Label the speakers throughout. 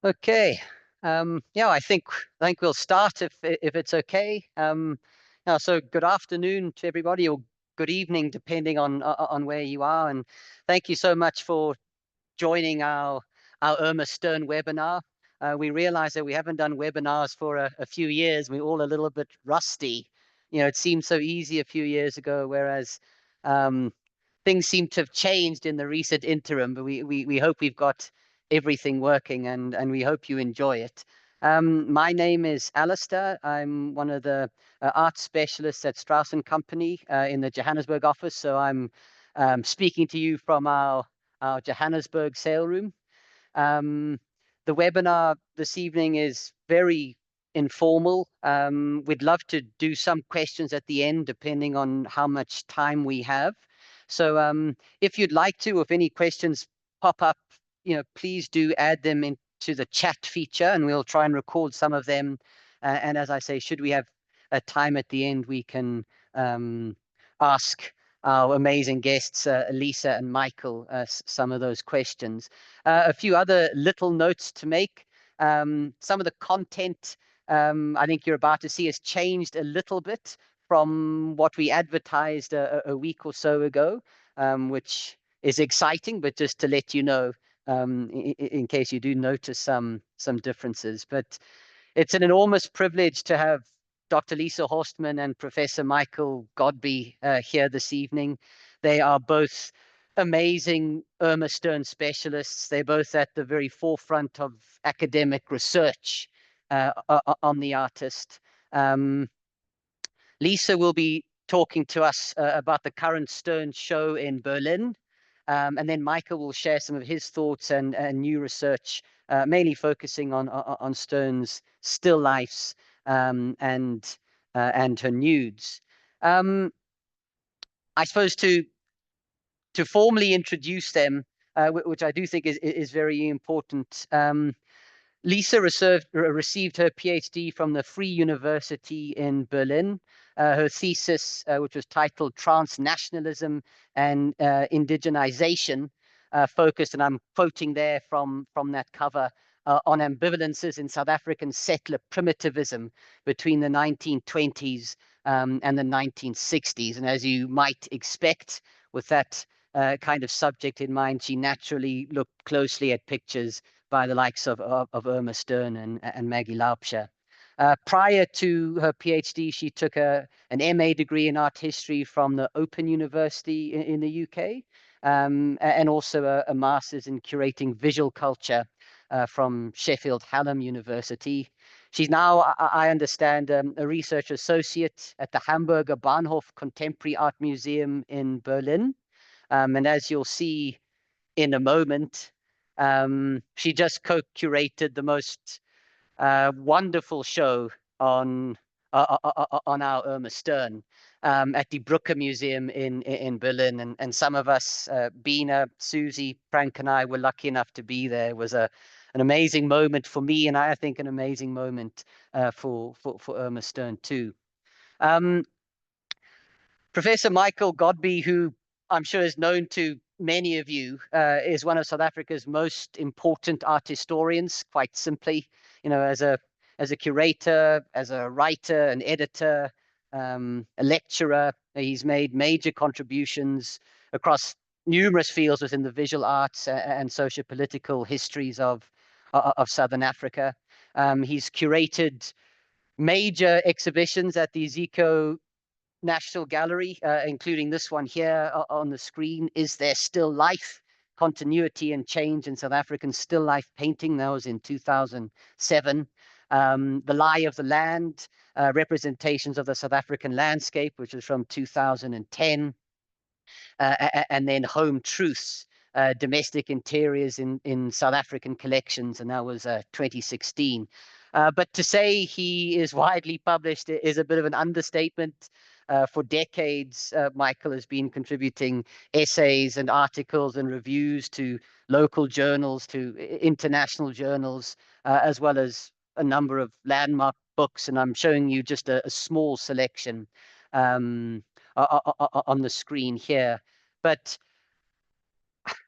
Speaker 1: Okay. Yeah, I think we'll start if it's okay. So good afternoon to everybody, or good evening, depending on where you are. And thank you so much for joining our Irma Stern webinar. We realize that we haven't done webinars for a few years. We're all a little bit rusty. It seemed so easy a few years ago, whereas um, things seem to have changed in the recent interim. But we hope we've got everything working, and we hope you enjoy it. My name is Alastair. I'm one of the art specialists at Strauss and Company in the Johannesburg office. So I'm speaking to you from our Johannesburg sale room. Um, the webinar this evening is very informal. We'd love to do some questions at the end, depending on how much time we have. So if you'd like to, if any questions pop up, please do add them into the chat feature, and we'll try and record some of them. And as I say, should we have a time at the end, we can ask our amazing guests, Lisa and Michael, some of those questions. A few other little notes to make. Some of the content I think you're about to see has changed a little bit from what we advertised a week or so ago, which is exciting, but just to let you know, in case you do notice some differences. But it's an enormous privilege to have Dr. Lisa Hörstmann and Professor Michael Godby here this evening. They are both amazing Irma Stern specialists. They're both at the very forefront of academic research on the artist. Um, Lisa will be talking to us about the current Stern show in Berlin. And then Michael will share some of his thoughts and new research, mainly focusing on Stern's still lifes and her nudes. Um, I suppose to formally introduce them, which I do think is very important. Lisa received her PhD from the Free University in Berlin. Her thesis, which was titled Transnationalism and Indigenization, focused, and I'm quoting there from that cover, on ambivalences in South African settler primitivism between the 1920s and the 1960s. And as you might expect, with that kind of subject in mind, she naturally looked closely at pictures by the likes of Irma Stern and Maggie Laubscher. Prior to her PhD, she took an MA degree in art history from the Open University in the UK, and also a master's in curating visual culture from Sheffield Hallam University. She's now, I understand, a research associate at the Hamburger Bahnhof Contemporary Art Museum in Berlin. And as you'll see in a moment, she just co-curated the most wonderful show on our Irma Stern at the Brücke-Museum in Berlin. And some of us, Bina, Susie, Frank, and I were lucky enough to be there. It was an amazing moment for me, and I think an amazing moment for Irma Stern too. Um, Professor Michael Godby, who I'm sure is known to many of you, is one of South Africa's most important art historians, quite simply, as a curator, as a writer, an editor, a lecturer. He's made major contributions across numerous fields within the visual arts and socio-political histories of Southern Africa. He's curated major exhibitions at the Zico National Gallery, including this one here on the screen. Is There Still Life? Continuity and Change in South African Still Life Painting. That was in 2007. The Lie of the Land, Representations of the South African Landscape, which is from 2010. And then Home Truths, Domestic Interiors in South African Collections, and that was 2016. But to say he is widely published is a bit of an understatement. For decades, Michael has been contributing essays and articles and reviews to local journals, to international journals, as well as a number of landmark books. And I'm showing you just a small selection on the screen here. But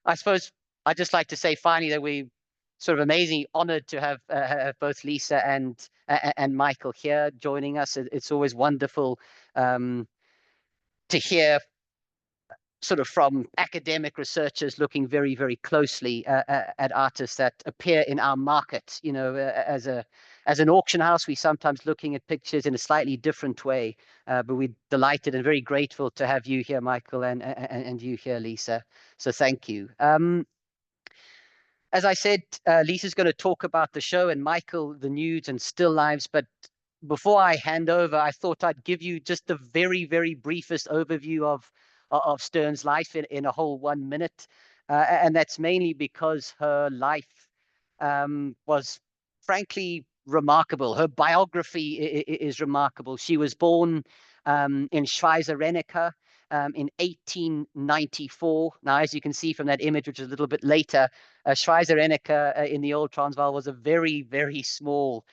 Speaker 1: I suppose I'd just like to say finally that we're sort of amazingly honored to have both Lisa and Michael here joining us. It's always wonderful to hear sort of from academic researchers looking very, very closely at artists that appear in our market. You know, as an auction house, we sometimes looking at pictures in a slightly different way, but we're delighted and very grateful to have you here, Michael, and you here, Lisa. So thank you. As I said, Lisa's going to talk about the show and Michael, the nudes and still lives. But before I hand over, I thought I'd give you just the very, very briefest overview of Stern's life in a whole 1 minute. And that's mainly because her life was frankly remarkable. Her biography is remarkable. She was born in Schweizer-Reneke in 1894. Now, as you can see from that image, which is a little bit later, Schweizer-Reneke in the old Transvaal was a very, very small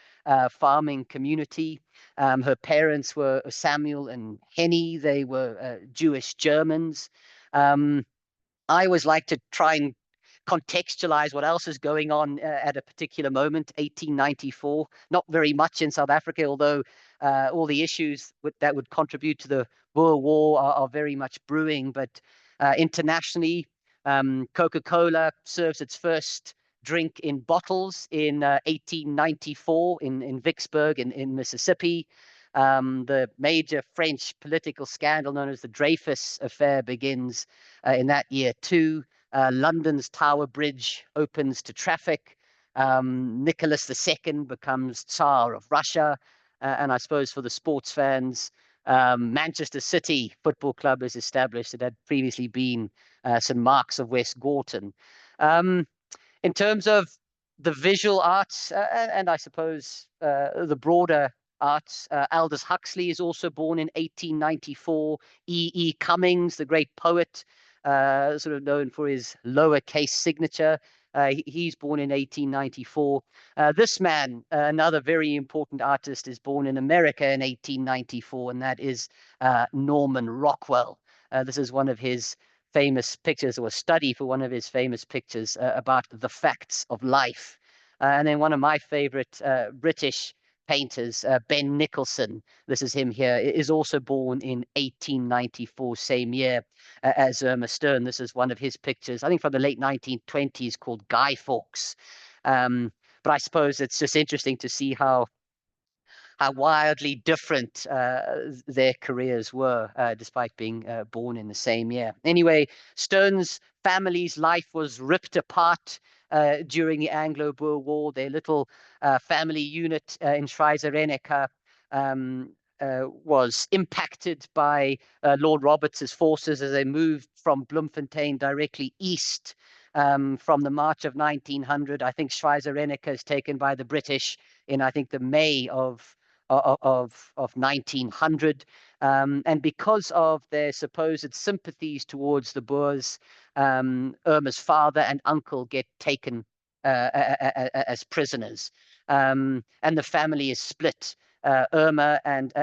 Speaker 1: farming community. Her parents were Samuel and Henny. They were Jewish Germans. I always like to try and contextualize what else is going on at a particular moment. 1894, not very much in South Africa, although all the issues that would contribute to the Boer War are very much brewing. But internationally, Coca-Cola serves its first drink in bottles in 1894 in Vicksburg in Mississippi. The major French political scandal known as the Dreyfus Affair begins in that year too. London's Tower Bridge opens to traffic. Nicholas II becomes Tsar of Russia. And I suppose for the sports fans, Manchester City Football Club is established. It had previously been St. Mark's of West Gorton. In terms of the visual arts and I suppose the broader arts, Aldous Huxley is also born in 1894. E. Cummings, the great poet, sort of known for his lowercase signature. He's born in 1894. This man, another very important artist, is born in America in 1894, and that is Norman Rockwell. This is one of his famous pictures, or a study for one of his famous pictures about the facts of life. And then one of my favorite British painters, Ben Nicholson, this is him here, is also born in 1894, same year as Irma Stern. This is one of his pictures, I think from the late 1920s, called Guy Fawkes. But I suppose it's just interesting to see how wildly different their careers were, despite being born in the same year. Anyway, Stern's family's life was ripped apart during the Anglo-Boer War. Their little family unit in Schweizer-Reneke was impacted by Lord Roberts's forces as they moved from Bloemfontein directly east from the March of 1900. I think Schweizer-Reneke is taken by the British in, I think, the May of 1900. And because of their supposed sympathies towards the Boers, Irma's father and uncle get taken as prisoners. And the family is split. Irma and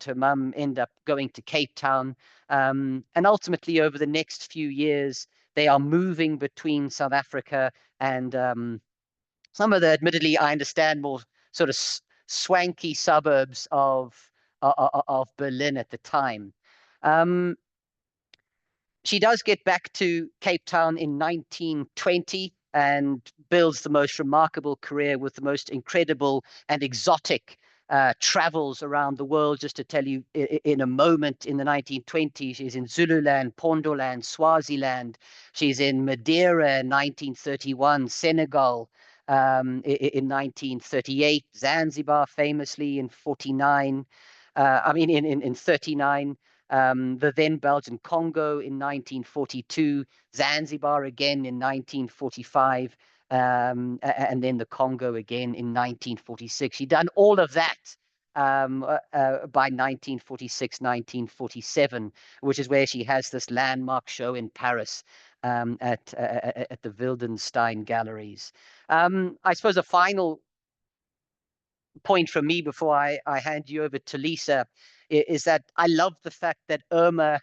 Speaker 1: her mum end up going to Cape Town. And ultimately, over the next few years, they are moving between South Africa and some of the, admittedly, I understand, more sort of swanky suburbs of Berlin at the time. She does get back to Cape Town in 1920 and builds the most remarkable career with the most incredible and exotic travels around the world. Just to tell you, in a moment, in the 1920s, she's in Zululand, Pondoland, Swaziland. She's in Madeira in 1931, Senegal in 1938, Zanzibar famously in 49. In 39. The then Belgian Congo in 1942, Zanzibar again in 1945, and then the Congo again in 1946. She'd done all of that by 1946, 1947, which is where she has this landmark show in Paris at the Wildenstein Galleries. I suppose a final point from me before I hand you over to Lisa is that I love the fact that Irma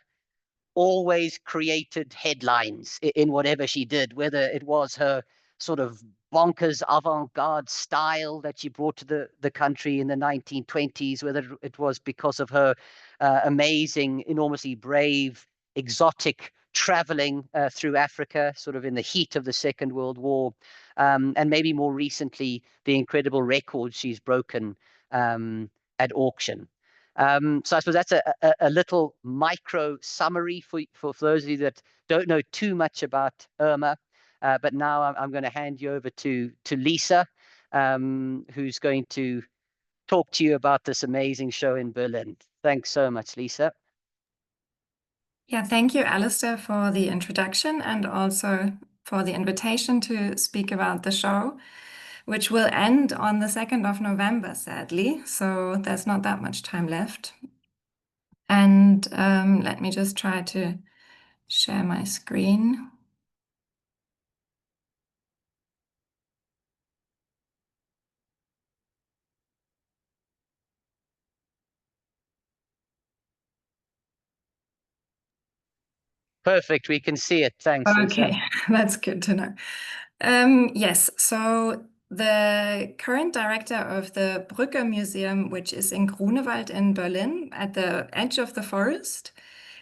Speaker 1: always created headlines in whatever she did, whether it was her sort of bonkers avant-garde style that she brought to the country in the 1920s, whether it was because of her amazing, enormously brave, exotic traveling through Africa, sort of in the heat of the Second World War, and maybe more recently, the incredible record she's broken at auction. So I suppose that's a little micro summary for those of you that don't know too much about Irma. But now I'm going to hand you over to Lisa, who's going to talk to you about this amazing show in Berlin. Thanks so much, Lisa.
Speaker 2: Yeah, thank you, Alastair, for the introduction and also for the invitation to speak about the show, which will end on the 2nd of November, sadly. So there's not that much time left. And let me just try to share my screen.
Speaker 1: Perfect. We can see it. Thanks, Lisa.
Speaker 2: Okay, that's good to know. Yes, so the current director of the Brücke-Museum, which is in Grunewald in Berlin, at the edge of the forest,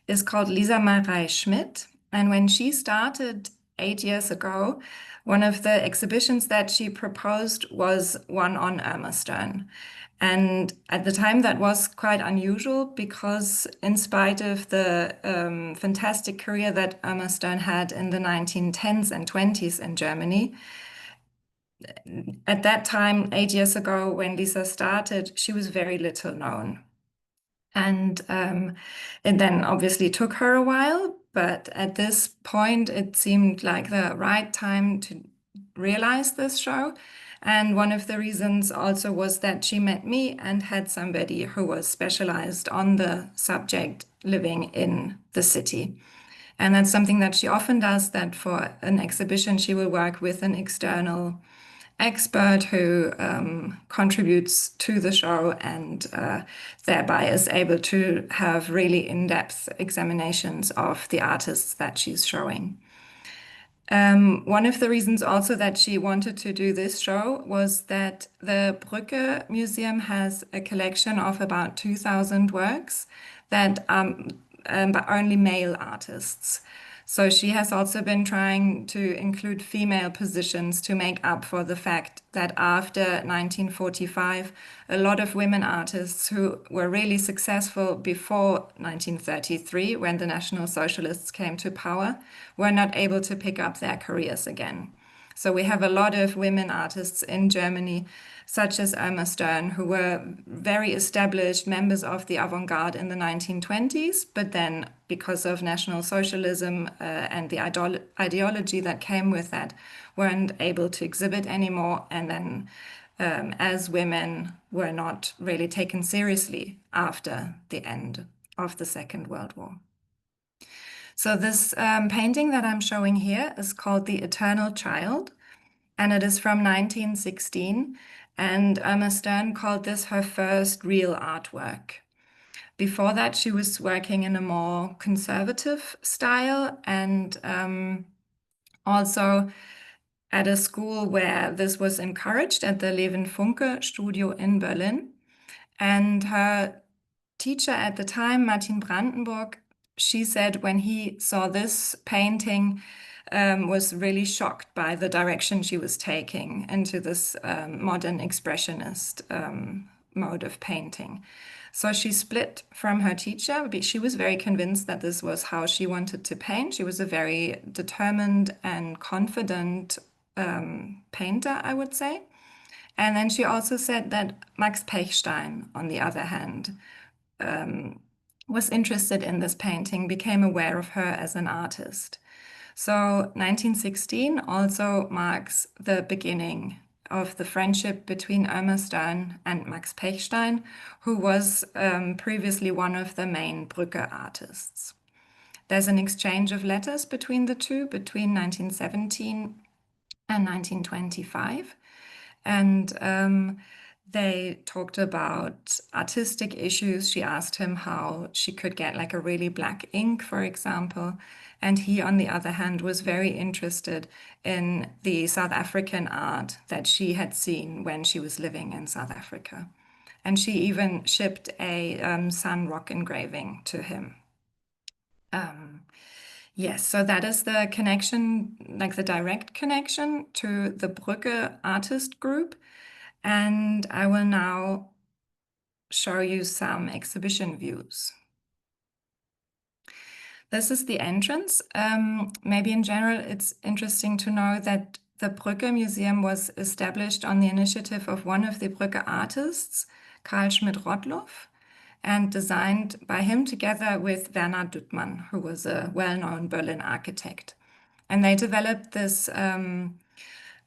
Speaker 2: is called Lisa Marei Schmidt. And when she started 8 years ago, one of the exhibitions that she proposed was one on Irma Stern. And at the time, that was quite unusual because, in spite of the fantastic career that Irma Stern had in the 1910s and 20s in Germany, at that time, 8 years ago, when Lisa started, she was very little known. And it then obviously took her a while, but at this point, it seemed like the right time to realize this show. And one of the reasons also was that she met me and had somebody who was specialized on the subject living in the city. And that's something that she often does, that for an exhibition, she will work with an external expert who contributes to the show and thereby is able to have really in-depth examinations of the artists that she's showing. One of the reasons also that she wanted to do this show was that the Brücke-Museum has a collection of about 2,000 works that by only male artists. So she has also been trying to include female positions to make up for the fact that after 1945, a lot of women artists who were really successful before 1933, when the National Socialists came to power, were not able to pick up their careers again. So we have a lot of women artists in Germany, such as Irma Stern, who were very established members of the avant-garde in the 1920s, but then because of National Socialism and the ideology that came with that, weren't able to exhibit anymore. And then as women were not really taken seriously after the end of the Second World War. So this painting that I'm showing here is called The Eternal Child, and it is from 1916. And Irma Stern called this her first real artwork. Before that, she was working in a more conservative style and also at a school where this was encouraged, at the Levin Funke Studio in Berlin. And her teacher at the time, Martin Brandenburg, she said when he saw this painting, was really shocked by the direction she was taking into this modern expressionist mode of painting. So she split from her teacher. She was very convinced that this was how she wanted to paint. She was a very determined and confident painter, I would say. And then she also said that Max Pechstein, on the other hand, was interested in this painting, became aware of her as an artist. So 1916 also marks the beginning of the friendship between Irma Stern and Max Pechstein, who was previously one of the main Brücke artists. There's an exchange of letters between the two between 1917 and 1925. And They talked about artistic issues. She asked him how she could get like a really black ink, for example. And he, on the other hand, was very interested in the South African art that she had seen when she was living in South Africa. And she even shipped a sun rock engraving to him. Yes, so that is the connection, like the direct connection to the Brücke artist group. And I will now show you some exhibition views. This is the entrance. Maybe in general, it's interesting to know that the Brücke-Museum was established on the initiative of one of the Brücke artists, Karl Schmidt-Rottluff, and designed by him together with Werner Duttmann, who was a well-known Berlin architect. And they developed this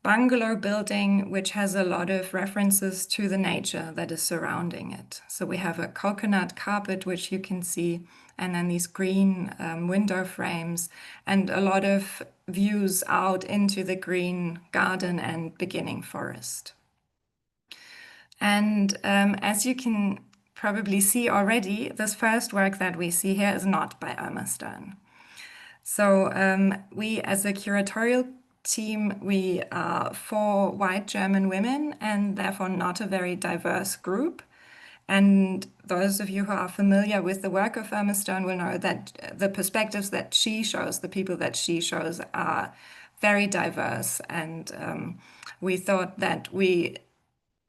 Speaker 2: bungalow building, which has a lot of references to the nature that is surrounding it. So we have a coconut carpet, which you can see, and then these green window frames, and a lot of views out into the green garden and beginning forest. And as you can probably see already, this first work that we see here is not by Irma Stern. So we, as a curatorial team, we are 4 white German women and therefore not a very diverse group. And those of you who are familiar with the work of Irma Stern will know that the perspectives that she shows, the people that she shows, are very diverse. And we thought that we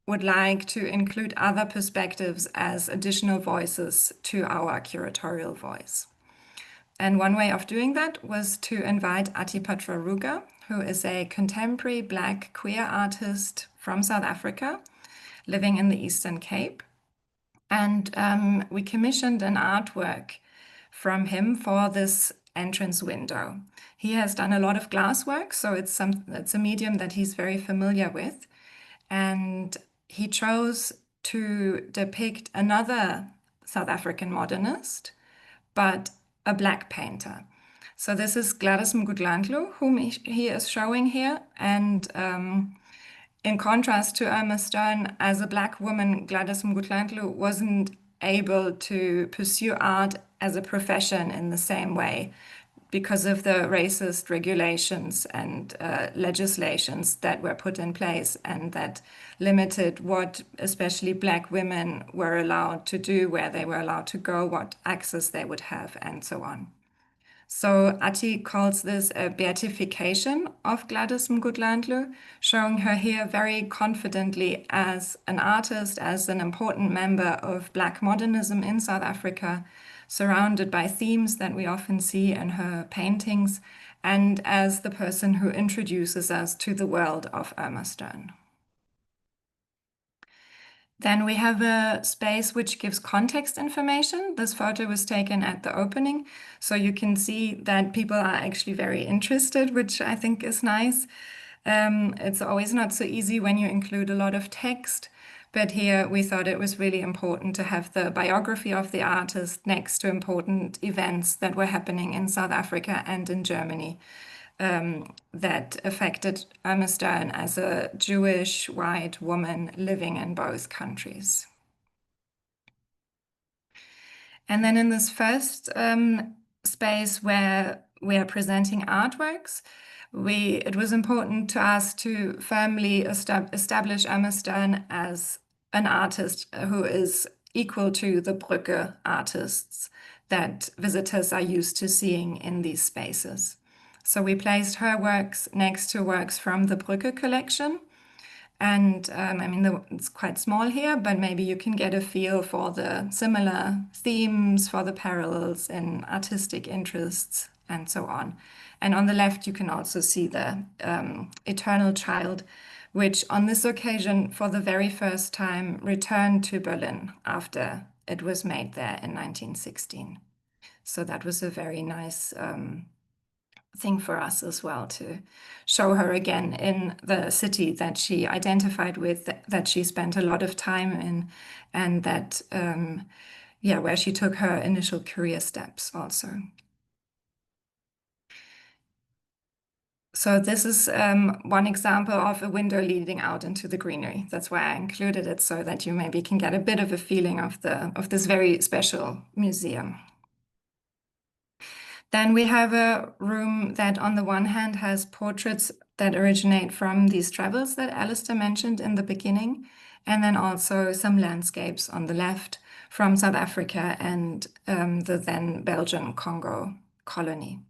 Speaker 2: would like to include other perspectives as additional voices to our curatorial voice. And one way of doing that was to invite Atipatra Ruga, who is a contemporary Black queer artist from South Africa, living in the Eastern Cape. And we commissioned an artwork from him for this entrance window. He has done a lot of glass work, so it's a medium that he's very familiar with. And he chose to depict another South African modernist, but a Black painter. So this is Gladys Mgudlandlu, whom he is showing here. And in contrast to Irma Stern, as a Black woman, Gladys Mgudlandlu wasn't able to pursue art as a profession in the same way because of the racist regulations and legislations that were put in place and that limited what especially Black women were allowed to do, where they were allowed to go, what access they would have, and so on. So Ati calls this a beatification of Gladys Mgudlandlu, showing her here very confidently as an artist, as an important member of Black modernism in South Africa, surrounded by themes that we often see in her paintings, and as the person who introduces us to the world of Irma Stern. Then we have a space which gives context information. This photo was taken at the opening, so you can see that people are actually very interested, which I think is nice. It's always not so easy when you include a lot of text, but here we thought it was really important to have the biography of the artist next to important events that were happening in South Africa and in Germany. That affected Irma Stern as a Jewish white woman living in both countries. And then in this first space where we are presenting artworks, it was important to us to firmly establish Irma Stern as an artist who is equal to the Brücke artists that visitors are used to seeing in these spaces. So we placed her works next to works from the Brücke collection. And I mean, it's quite small here, but maybe you can get a feel for the similar themes, for the parallels in artistic interests, and so on. And on the left, you can also see the Eternal Child, which on this occasion, for the very first time, returned to Berlin after it was made there in 1916. So that was a very nice thing for us as well, to show her again in the city that she identified with, that she spent a lot of time in, and that, where she took her initial career steps also. So this is one example of a window leading out into the greenery. That's why I included it, so that you maybe can get a bit of a feeling of this very special museum. Then we have a room that on the one hand has portraits that originate from these travels that Alastair mentioned in the beginning, and then also some landscapes on the left from South Africa and the then Belgian Congo colony.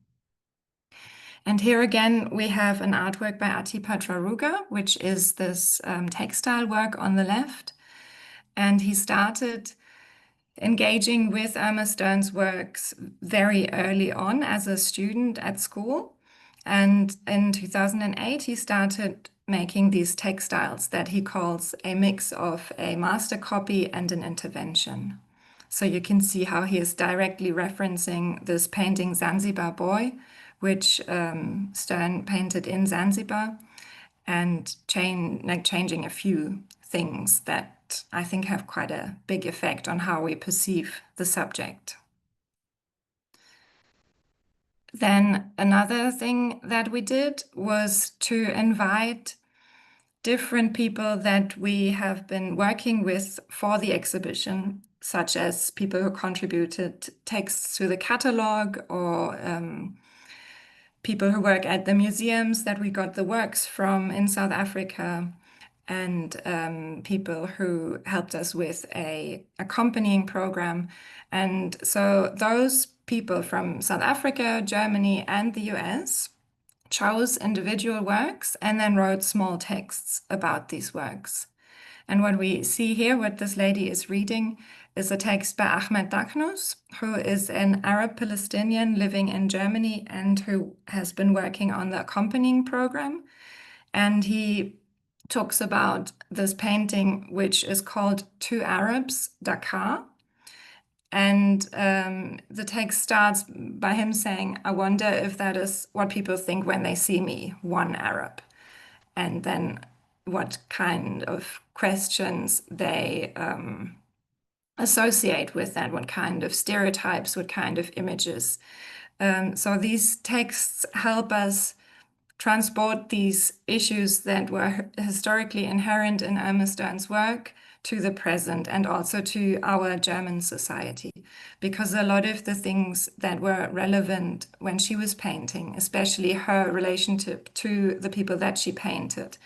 Speaker 2: And here again, we have an artwork by Atipa Traruga, which is this textile work on the left. And he started engaging with Irma Stern's works very early on as a student at school. And in 2008, he started making these textiles that he calls a mix of a master copy and an intervention. So you can see how he is directly referencing this painting Zanzibar Boy, which Stern painted in Zanzibar, and changing a few things that I think have quite a big effect on how we perceive the subject. Then another thing that we did was to invite different people that we have been working with for the exhibition, such as people who contributed texts to the catalog, or people who work at the museums that we got the works from in South Africa, and people who helped us with a accompanying program. And so those people from South Africa, Germany, and the US chose individual works and then wrote small texts about these works. And what we see here, what this lady is reading, is a text by Ahmed Daknous, who is an Arab Palestinian living in Germany and who has been working on the accompanying program. And he talks about this painting, which is called Two Arabs, Dakar. And the text starts by him saying, "I wonder if that is what people think when they see me, one Arab." And then what kind of questions they associate with that, what kind of stereotypes, what kind of images. So these texts help us transport these issues that were historically inherent in Irma Stern's work to the present and also to our German society, because a lot of the things that were relevant when she was painting, especially her relationship to the people that she painted,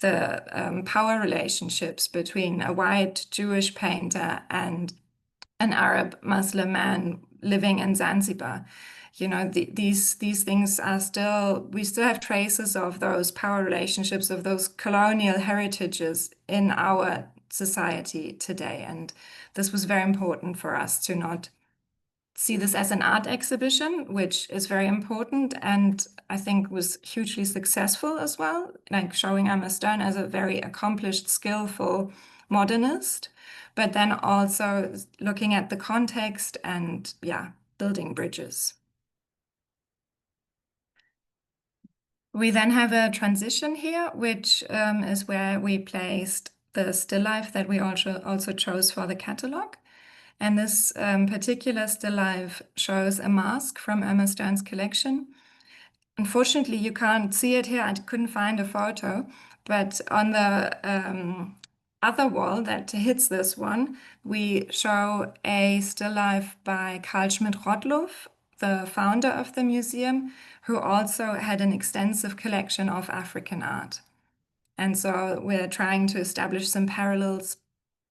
Speaker 2: the power relationships between a white Jewish painter and an Arab Muslim man living in Zanzibar. You know, these things are still, we still have traces of those power relationships, of those colonial heritages in our society today. And this was very important for us to not see this as an art exhibition, which is very important and I think was hugely successful as well, like showing Irma Stern as a very accomplished, skillful modernist, but then also looking at the context and, yeah, building bridges. We then have a transition here, which is where we placed the still life that we also chose for the catalog. And this particular still life shows a mask from Irma Stern's collection. Unfortunately, you can't see it here. I couldn't find a photo, but on the other wall that hits this one, we show a still life by Carl Schmidt-Rottluff, the founder of the museum, who also had an extensive collection of African art. And so we're trying to establish some parallels,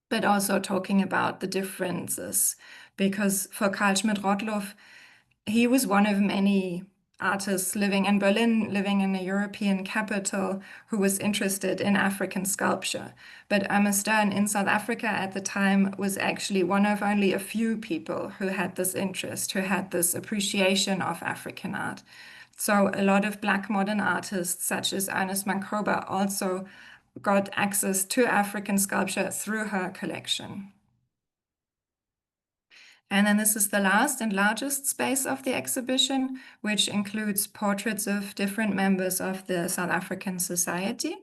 Speaker 2: but also talking about the differences, because for Carl Schmidt-Rottluff, he was one of many artists living in Berlin, living in a European capital, who was interested in African sculpture. But Irma Stern in South Africa at the time was actually one of only a few people who had this interest, who had this appreciation of African art. So a lot of Black modern artists, such as Ernest Mancoba, also got access to African sculpture through her collection. And then this is the last and largest space of the exhibition, which includes portraits of different members of the South African society.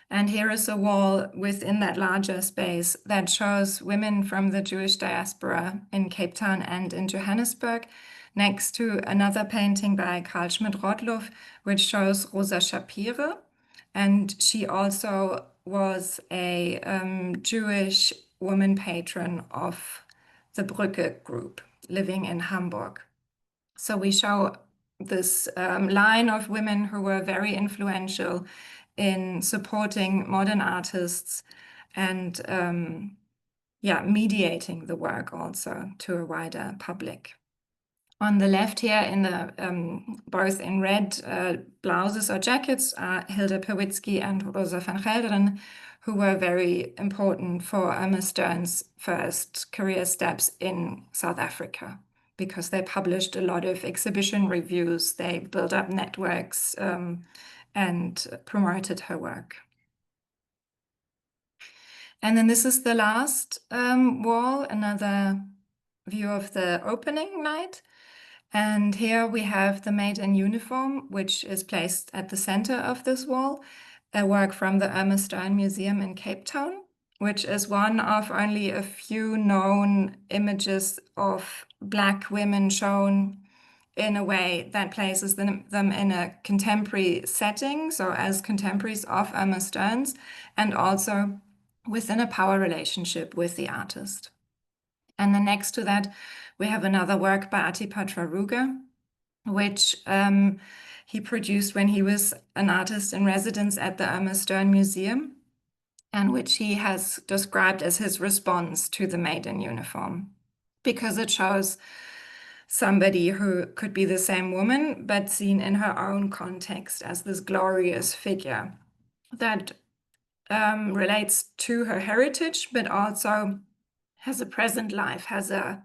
Speaker 2: And here is a wall within that larger space that shows women from the Jewish diaspora in Cape Town and in Johannesburg next to another painting by Carl Schmidt-Rottluff, which shows Rosa Shapire. And she also was a Jewish woman patron of the Brücke group living in Hamburg. So we show this line of women who were very influential in supporting modern artists and mediating the work also to a wider public. On the left here, in the both in red blouses or jackets, are Hilda Pewitsky and Rosa van Gelderen, who were very important for Irma Stern's first career steps in South Africa, because they published a lot of exhibition reviews, they built up networks and promoted her work. And then this is the last wall, another view of the opening night. And here we have the Maid in Uniform, which is placed at the center of this wall, a work from the Irma Stern Museum in Cape Town, which is one of only a few known images of Black women shown in a way that places them in a contemporary setting, so as contemporaries of Irma Stern's, and also within a power relationship with the artist. And then next to that, we have another work by Atipatra Ruge, which he produced when he was an artist in residence at the Irma Stern Museum, and which he has described as his response to the Maid in Uniform, because it shows somebody who could be the same woman, but seen in her own context as this glorious figure that relates to her heritage, but also has a present life, has a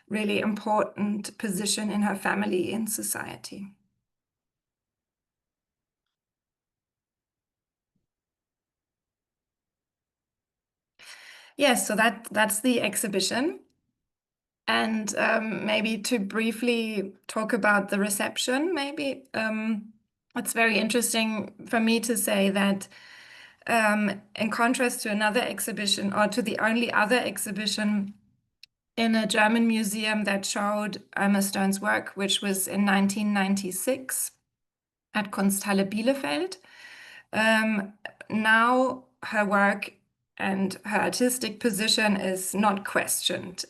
Speaker 2: really important position in her family, in society. Yes, so that's the exhibition. And maybe to briefly talk about the reception, maybe it's very interesting for me to say that in contrast to another exhibition, or to the only other exhibition in a German museum that showed Irma Stern's work, which was in 1996 at Kunsthalle Bielefeld. Now her work and her artistic position is not questioned.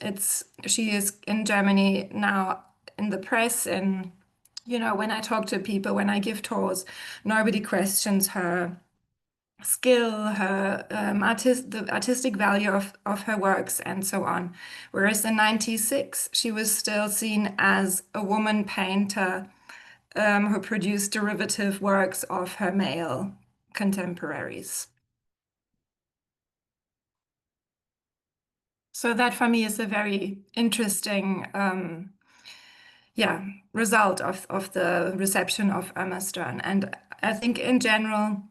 Speaker 2: She is in Germany now in the press, and when I talk to people, when I give tours, nobody questions her skill, her the artistic value of her works, and so on. Whereas in 96, she was still seen as a woman painter who produced derivative works of her male contemporaries. So that for me is a very interesting result of the reception of Irma Stern. And I think in general,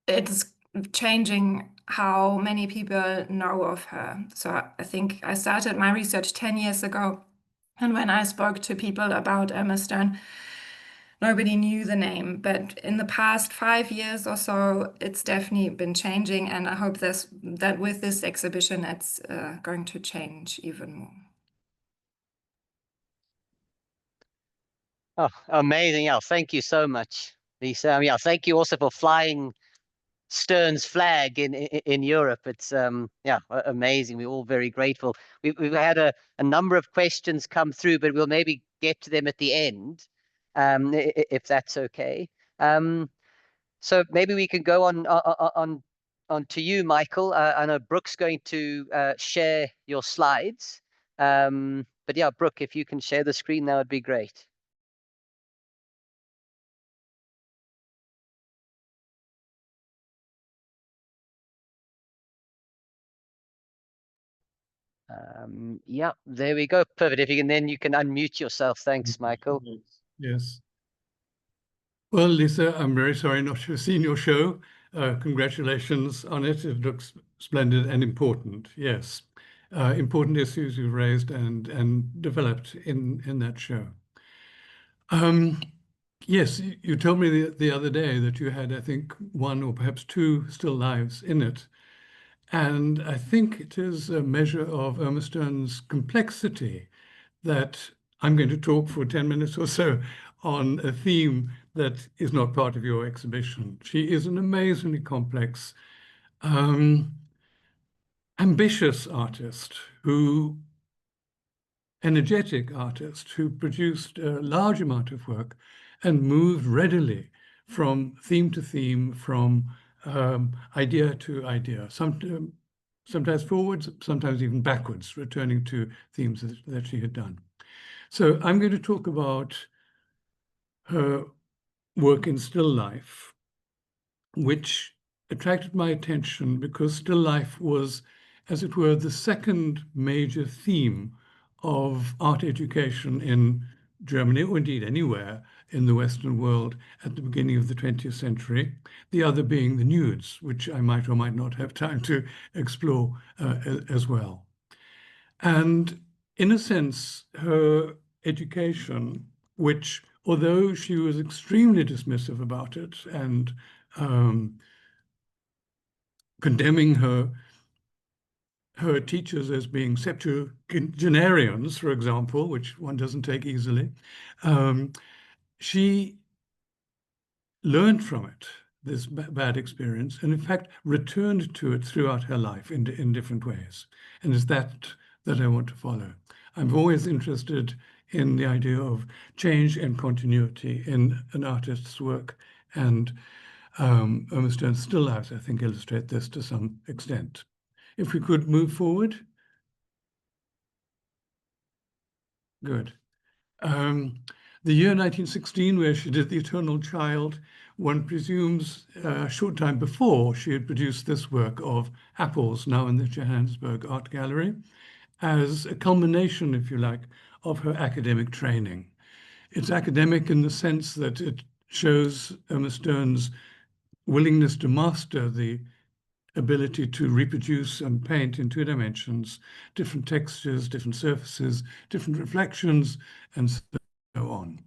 Speaker 2: it's changing how many people know of her. So I think I started my research 10 years ago. And when I spoke to people about Irma Stern, nobody knew the name. But in the past 5 years or so, it's definitely been changing. And I hope that with this exhibition, it's going to change even more.
Speaker 1: Oh, amazing. Yeah, thank you so much, Lisa. Yeah, thank you also for flying Stern's flag in Europe. It's amazing. We're all very grateful. We've had a number of questions come through, but we'll maybe get to them at the end, if that's okay. So maybe we can go on to you, Michael. I know Brooke's going to share your slides. But yeah, Brooke, if you can share the screen, that would be great. Yeah, there we go. Perfect. If you can, then you can unmute yourself. Thanks, Michael.
Speaker 3: Yes. Well, Lisa, I'm very sorry not to have seen your show. Congratulations on it. It looks splendid and important. Yes, important issues you've raised and developed in that show. Yes, you told me the other day that you had, I think, 1 or perhaps 2 still lives in it. And I think it is a measure of Irma Stern's complexity that I'm going to talk for 10 minutes or so on a theme that is not part of your exhibition. She is an amazingly complex, ambitious artist energetic artist who produced a large amount of work and moved readily from theme to theme, from idea to idea, sometimes forwards, sometimes even backwards, returning to themes that she had done. So I'm going to talk about her work in still life, which attracted my attention because still life was, as it were, the second major theme of art education in Germany, or indeed anywhere in the Western world at the beginning of the 20th century, the other being the nudes, which I might or might not have time to explore as well. And in a sense, her education, which, although she was extremely dismissive about it and condemning her teachers as being septuagenarians, for example, which one doesn't take easily, she learned from it, this bad experience, and in fact returned to it throughout her life in different ways. And it's that I want to follow. I'm always interested in the idea of change and continuity in an artist's work, and Irma Stern's still lives, I think, illustrate this to some extent. If we could move forward. Good. The year 1916, where she did The Eternal Child, one presumes a short time before she had produced this work of Apples, now in the Johannesburg Art Gallery, as a culmination, if you like, of her academic training. It's academic in the sense that it shows Irma Stern's willingness to master the ability to reproduce and paint in 2 dimensions, different textures, different surfaces, different reflections, and so on.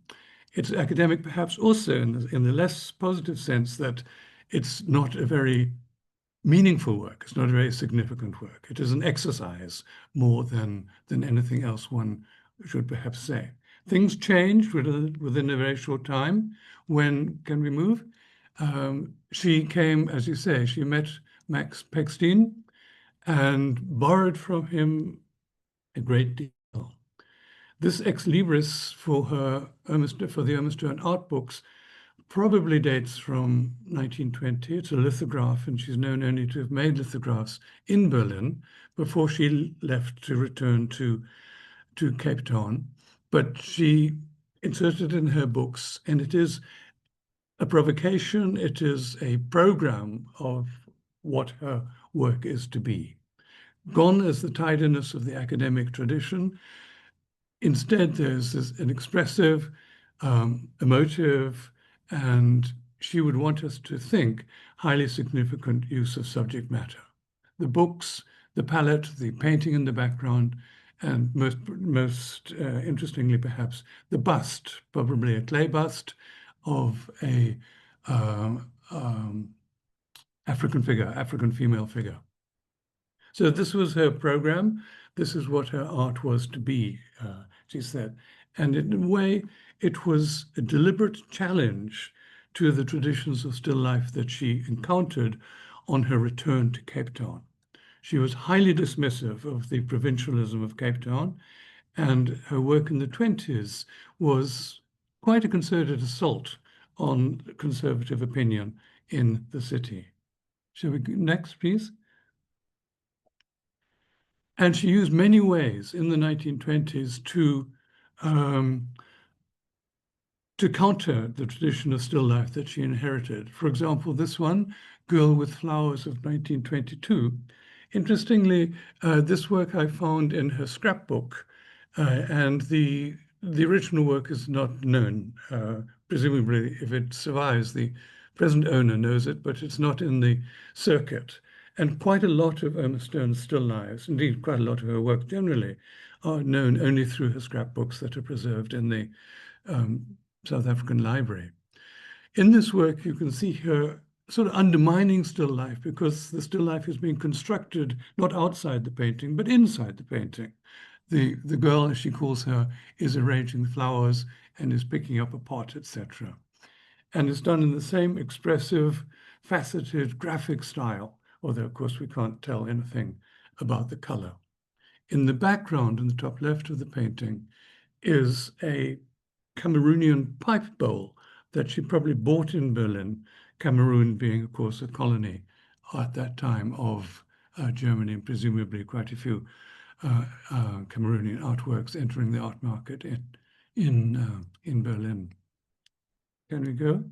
Speaker 3: It's academic perhaps also in the less positive sense that it's not a very meaningful work. It's not a very significant work. It is an exercise more than anything else one should perhaps say. Things changed within a very short time. When can we move? She came, as you say, she met Max Pechstein and borrowed from him a great deal. This ex libris for the Irma Stern art books probably dates from 1920. It's a lithograph, and she's known only to have made lithographs in Berlin before she left to return to Cape Town. But she inserted in her books, and it is a provocation, it is a program of what her work is to be. Gone is the tidiness of the academic tradition. Instead, there's an expressive, emotive, and she would want us to think highly significant use of subject matter. The books, the palette, the painting in the background, and most interestingly, perhaps, the bust, probably a clay bust of a African female figure. So this was her program. This is what her art was to be, she said. And in a way, it was a deliberate challenge to the traditions of still life that she encountered on her return to Cape Town. She was highly dismissive of the provincialism of Cape Town, and her work in the 20s was quite a concerted assault on conservative opinion in the city. Shall we go next, please? And she used many ways in the 1920s to counter the tradition of still life that she inherited. For example, this one, Girl with Flowers of 1922. Interestingly, this work I found in her scrapbook, and the original work is not known. Presumably, if it survives, the present owner knows it, but it's not in the circuit. And quite a lot of Irma Stern's still lives, indeed quite a lot of her work generally, are known only through her scrapbooks that are preserved in the South African Library. In this work, you can see her sort of undermining still life, because the still life is being constructed not outside the painting, but inside the painting. The girl, as she calls her, is arranging the flowers and is picking up a pot, etc. And it's done in the same expressive, faceted, graphic style, although, of course, we can't tell anything about the color. In the background, in the top left of the painting, is a Cameroonian pipe bowl that she probably bought in Berlin, Cameroon being, of course, a colony at that time of Germany, and presumably quite a few Cameroonian artworks entering the art market in Berlin. Can we go?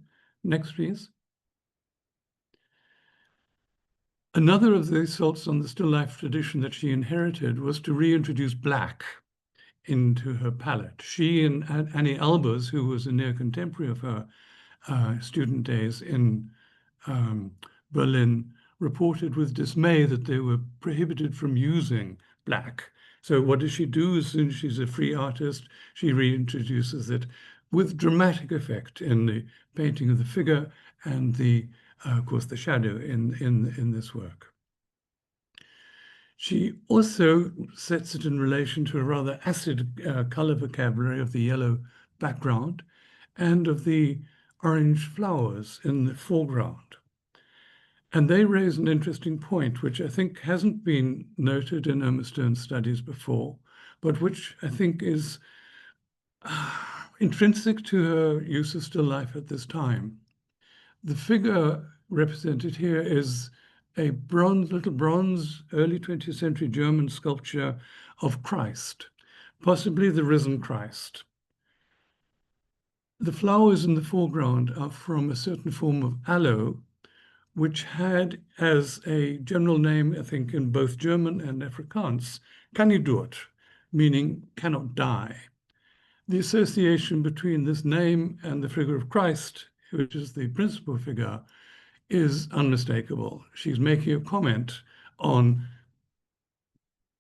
Speaker 3: Next, please. Another of the assaults on the still life tradition that she inherited was to reintroduce black into her palette. She and Annie Albers, who was a near contemporary of her student days in Berlin, reported with dismay that they were prohibited from using black. So what does she do? As soon as she's a free artist, she reintroduces it with dramatic effect in the painting of the figure and the, of course, the shadow in this work. She also sets it in relation to a rather acid color vocabulary of the yellow background and of the orange flowers in the foreground. And they raise an interesting point, which I think hasn't been noted in Irma Stern's studies before, but which I think is intrinsic to her use of still life at this time. The figure represented here is a little bronze, early 20th century German sculpture of Christ, possibly the risen Christ. The flowers in the foreground are from a certain form of aloe, which had as a general name, I think, in both German and Afrikaans, kan nie dood, meaning cannot die. The association between this name and the figure of Christ, which is the principal figure, is unmistakable. She's making a comment on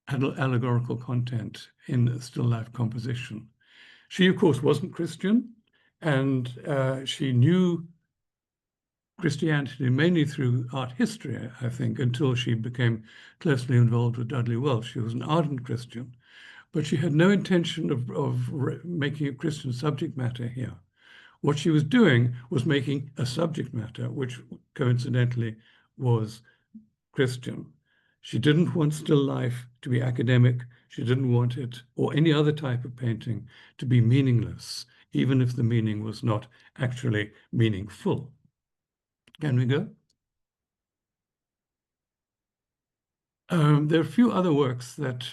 Speaker 3: allegorical content in still life composition. She, of course, wasn't Christian, and she knew Christianity mainly through art history, I think, until she became closely involved with Dudley Welsh. She was an ardent Christian, but she had no intention of making a Christian subject matter here. What she was doing was making a subject matter, which coincidentally was Christian. She didn't want still life to be academic. She didn't want it, or any other type of painting, to be meaningless, even if the meaning was not actually meaningful. Can we go? There are a few other works that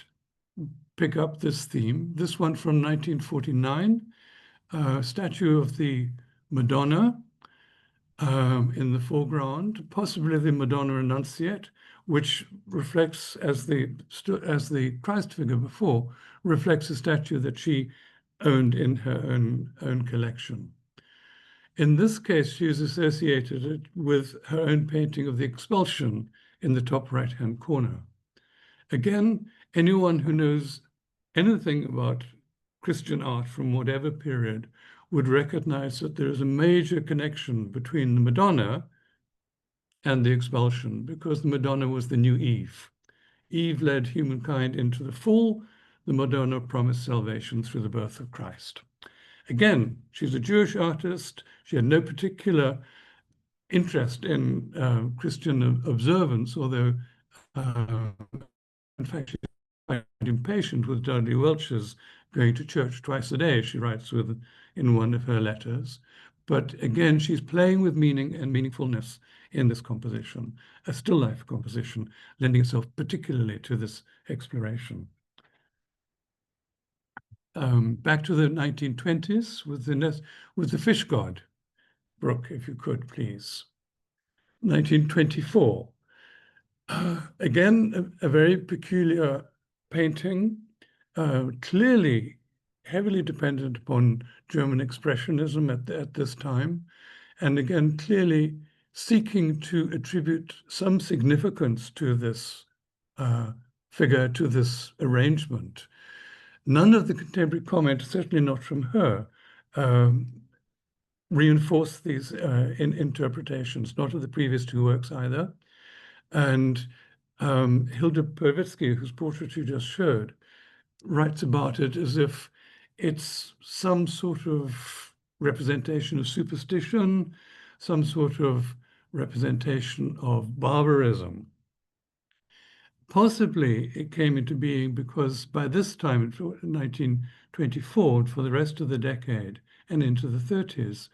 Speaker 3: pick up this theme. This one from 1949, a statue of the Madonna in the foreground, possibly the Madonna Annunciate, which reflects, as the Christ figure before, reflects a statue that she owned in her own collection. In this case, she has associated it with her own painting of the Expulsion in the top right-hand corner. Again, anyone who knows anything about Christian art from whatever period would recognize that there is a major connection between the Madonna and the Expulsion, because the Madonna was the new Eve. Eve led humankind into the fall. The Madonna promised salvation through the birth of Christ. Again, she's a Jewish artist. She had no particular interest in Christian observance, although in fact, she's quite impatient with Dudley Welch's going to church twice a day, she writes in one of her letters. But again, she's playing with meaning and meaningfulness in this composition, a still life composition, lending itself particularly to this exploration. Back to the 1920s with the fish god. Brooke, if you could, please. 1924. Again, a very peculiar painting, clearly heavily dependent upon German Expressionism at this time, and again, clearly seeking to attribute some significance to this figure, to this arrangement. None of the contemporary comment, certainly not from her, reinforced these interpretations, not of the previous two works either. And Hilda Pervitsky, whose portrait you just showed, writes about it as if it's some sort of representation of superstition, some sort of representation of barbarism. Possibly it came into being because by this time, in 1924, for the rest of the decade and into the 30s,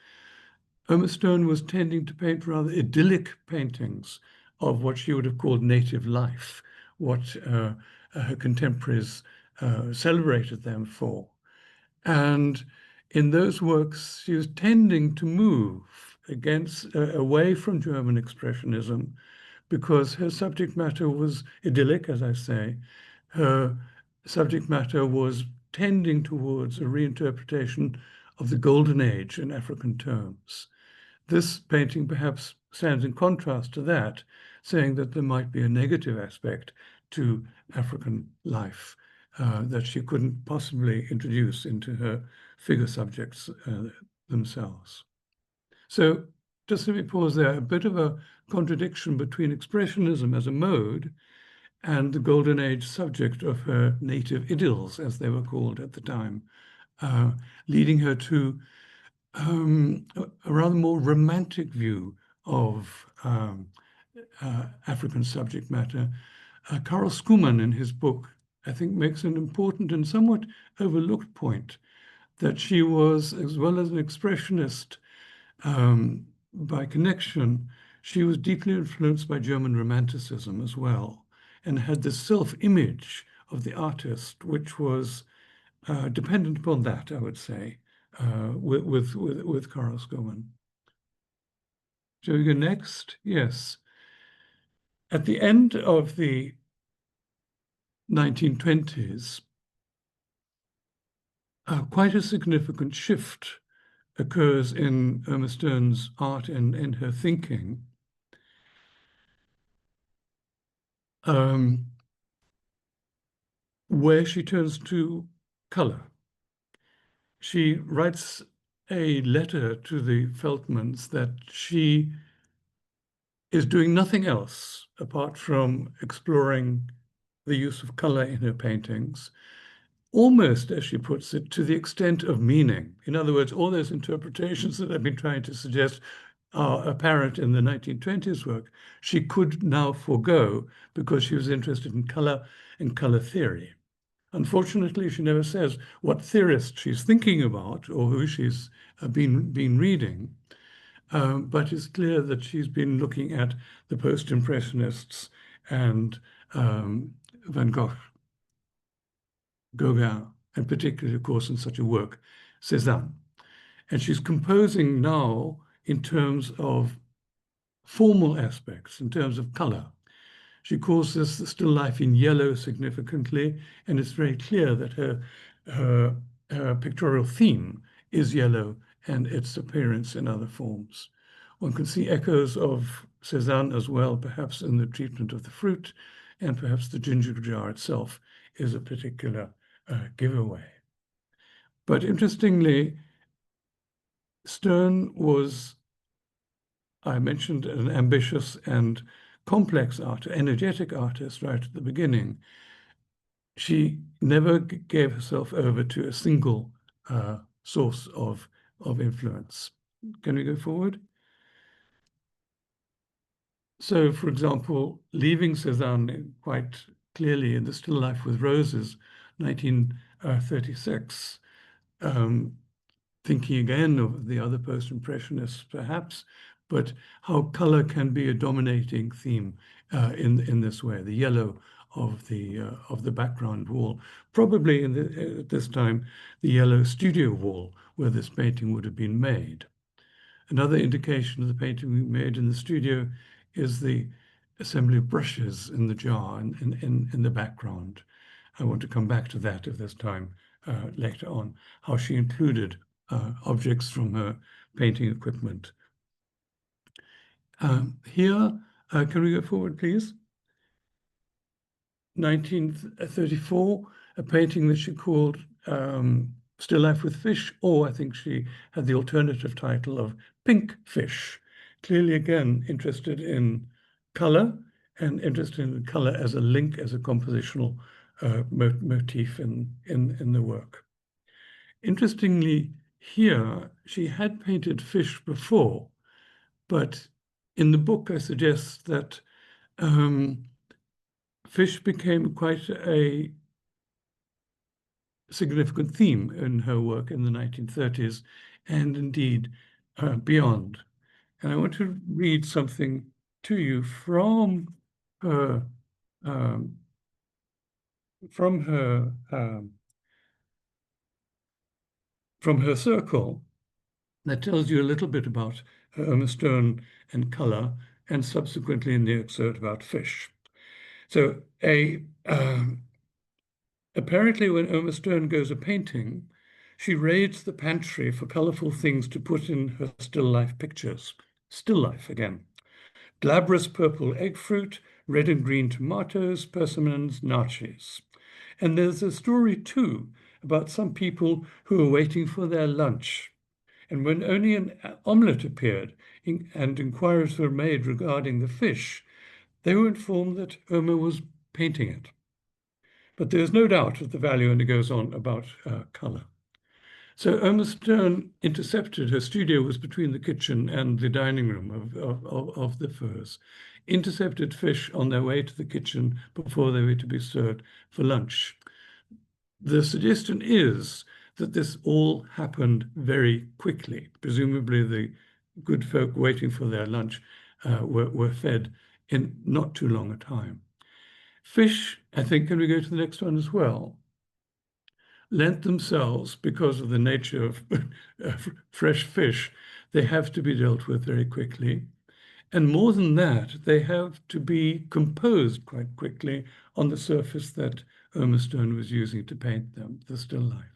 Speaker 3: Irma Stern was tending to paint rather idyllic paintings of what she would have called native life, what her contemporaries celebrated them for. And in those works, she was tending to move away from German Expressionism, because her subject matter was idyllic, as I say. Her subject matter was tending towards a reinterpretation of the Golden Age in African terms. This painting perhaps stands in contrast to that, saying that there might be a negative aspect to African life that she couldn't possibly introduce into her figure subjects themselves. So just let me pause there, a bit of a contradiction between Expressionism as a mode and the Golden Age subject of her native idylls, as they were called at the time, leading her to a rather more romantic view of African subject matter. Karl Skuman, in his book, I think makes an important and somewhat overlooked point, that she was, as well as an expressionist by connection, she was deeply influenced by German Romanticism as well, and had this self-image of the artist, which was dependent upon that, I would say, with Karl Skuman. Shall we go next? Yes. At the end of the 1920s, quite a significant shift occurs in Irma Stern's art and in her thinking. Where she turns to color. She writes a letter to the Feldmans that she is doing nothing else apart from exploring the use of color in her paintings, almost, as she puts it, to the extent of meaning. In other words, all those interpretations that I've been trying to suggest are apparent in the 1920s work, she could now forego because she was interested in color and color theory. Unfortunately, she never says what theorist she's thinking about or who she's been reading, but it's clear that she's been looking at the post-impressionists and Van Gogh, Gauguin, and particularly, of course, in such a work, Cézanne. And she's composing now in terms of formal aspects, in terms of color. She calls this the still life in yellow significantly, and it's very clear that her pictorial theme is yellow and its appearance in other forms. One can see echoes of Cézanne as well, perhaps in the treatment of the fruit, and perhaps the ginger jar itself is a particular giveaway. But interestingly, Stern was, I mentioned, an ambitious and complex artist, energetic artist right at the beginning. She never gave herself over to a single source of influence. Can we go forward? So, for example, leaving Cézanne quite clearly in The Still Life with Roses, 1936, thinking again of the other post-impressionists, perhaps, but how color can be a dominating theme in this way, the yellow of the background wall, probably at this time the yellow studio wall where this painting would have been made. Another indication of the painting we made in the studio is the assembly of brushes in the jar in the background. I want to come back to that if there's time later on, how she included objects from her painting equipment. Here, can we go forward, please? 1934, a painting that she called Still Life with Fish, or I think she had the alternative title of Pink Fish. Clearly, again, interested in color and interested in color as a link, as a compositional motif in the work. Interestingly, here she had painted fish before, but in the book I suggest that fish became quite a significant theme in her work in the 1930s and indeed beyond. And I want to read something to you from her circle that tells you a little bit about Irma Stern and color, and subsequently in the excerpt about fish. So apparently when Irma Stern goes a-painting, she raids the pantry for colorful things to put in her still life pictures. Still life again. Glabrous purple egg fruit, red and green tomatoes, persimmons, naches. And there's a story too about some people who were waiting for their lunch. And when only an omelette appeared and inquiries were made regarding the fish, they were informed that Irma was painting it. But there's no doubt of the value, and it goes on about color. So Irma Stern intercepted, her studio was between the kitchen and the dining room of the Firs, intercepted fish on their way to the kitchen before they were to be served for lunch. The suggestion is that this all happened very quickly. Presumably the good folk waiting for their lunch were fed in not too long a time. Fish, I think, can we go to the next one as well, lent themselves, because of the nature of fresh fish, they have to be dealt with very quickly. And more than that, they have to be composed quite quickly on the surface that Irma Stern was using to paint them, the still life.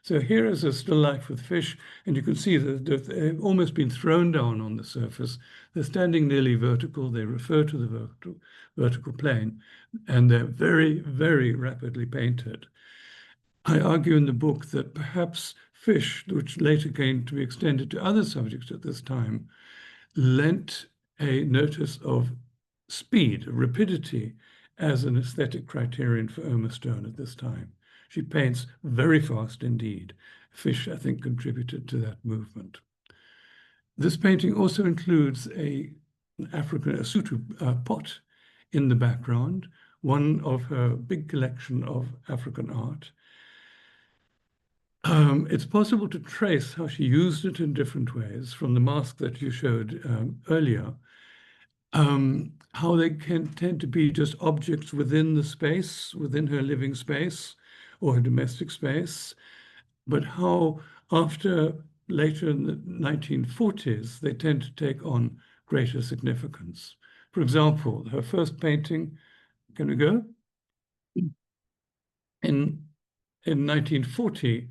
Speaker 3: So here is a still life with fish, and you can see that they've almost been thrown down on the surface. They're standing nearly vertical. They refer to the vertical plane, and they're very, very rapidly painted. I argue in the book that perhaps fish, which later came to be extended to other subjects at this time, lent a notice of speed, rapidity, as an aesthetic criterion for Irma Stern at this time. She paints very fast indeed. Fish, I think, contributed to that movement. This painting also includes an African Sutu pot in the background, one of her big collection of African art. It's possible to trace how she used it in different ways from the mask that you showed earlier, how they can tend to be just objects within the space, within her living space or her domestic space, but how after later in the 1940s, they tend to take on greater significance. For example, her first painting, can we go? In 1940,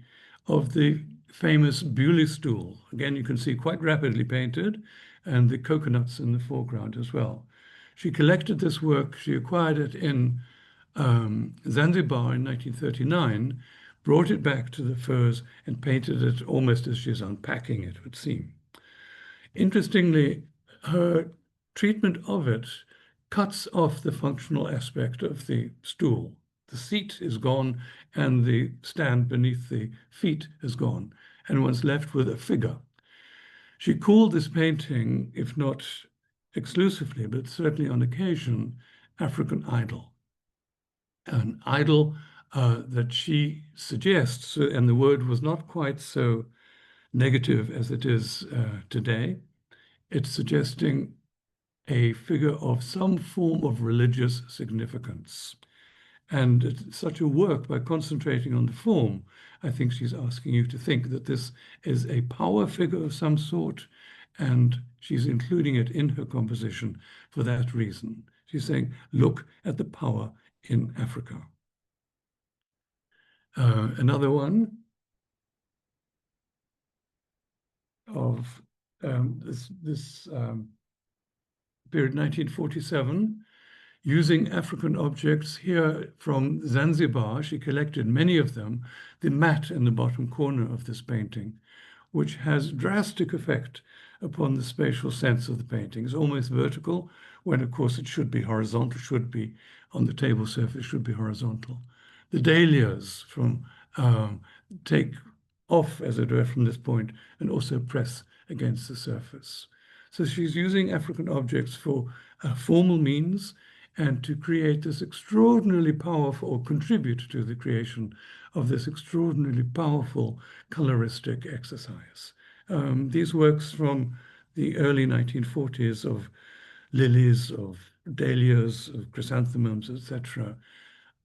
Speaker 3: of the famous Bewley stool. Again, you can see quite rapidly painted, and the coconuts in the foreground as well. She collected this work, she acquired it in Zanzibar in 1939, brought it back to the Firs and painted it almost as she's unpacking it, would seem. Interestingly, her treatment of it cuts off the functional aspect of the stool. The seat is gone and the stand beneath the feet is gone, and one's left with a figure. She called this painting, if not exclusively, but certainly on occasion, African idol. An idol that she suggests, and the word was not quite so negative as it is today, it's suggesting a figure of some form of religious significance. And such a work, by concentrating on the form, I think she's asking you to think that this is a power figure of some sort, and she's including it in her composition for that reason. She's saying, look at the power in Africa. Another one of this period, 1947, using African objects here from Zanzibar. She collected many of them, the mat in the bottom corner of this painting, which has drastic effect upon the spatial sense of the painting. It's almost vertical, when of course it should be horizontal, should be on the table surface, should be horizontal. The dahlias take off, as it were, from this point and also press against the surface. So she's using African objects for formal means and to create this extraordinarily powerful, or contribute to the creation of this extraordinarily powerful coloristic exercise. These works from the early 1940s of lilies, of dahlias, of chrysanthemums, etc.,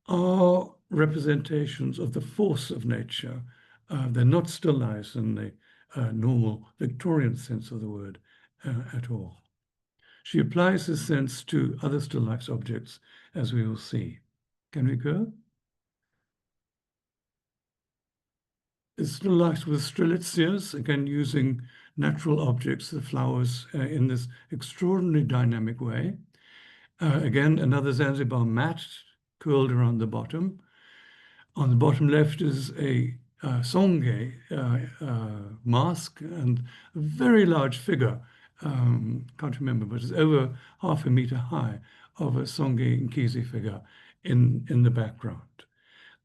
Speaker 3: are representations of the force of nature. They're not still lifes in the normal Victorian sense of the word at all. She applies this sense to other still lifes objects, as we will see. Can we go? It's still lifes with strelitzias, again using natural objects, the flowers, in this extraordinarily dynamic way. Again, another Zanzibar mat curled around the bottom. On the bottom left is a songe mask and a very large figure, can't remember, but it's over 1/2 meter high, of a songe Nkizi figure in the background.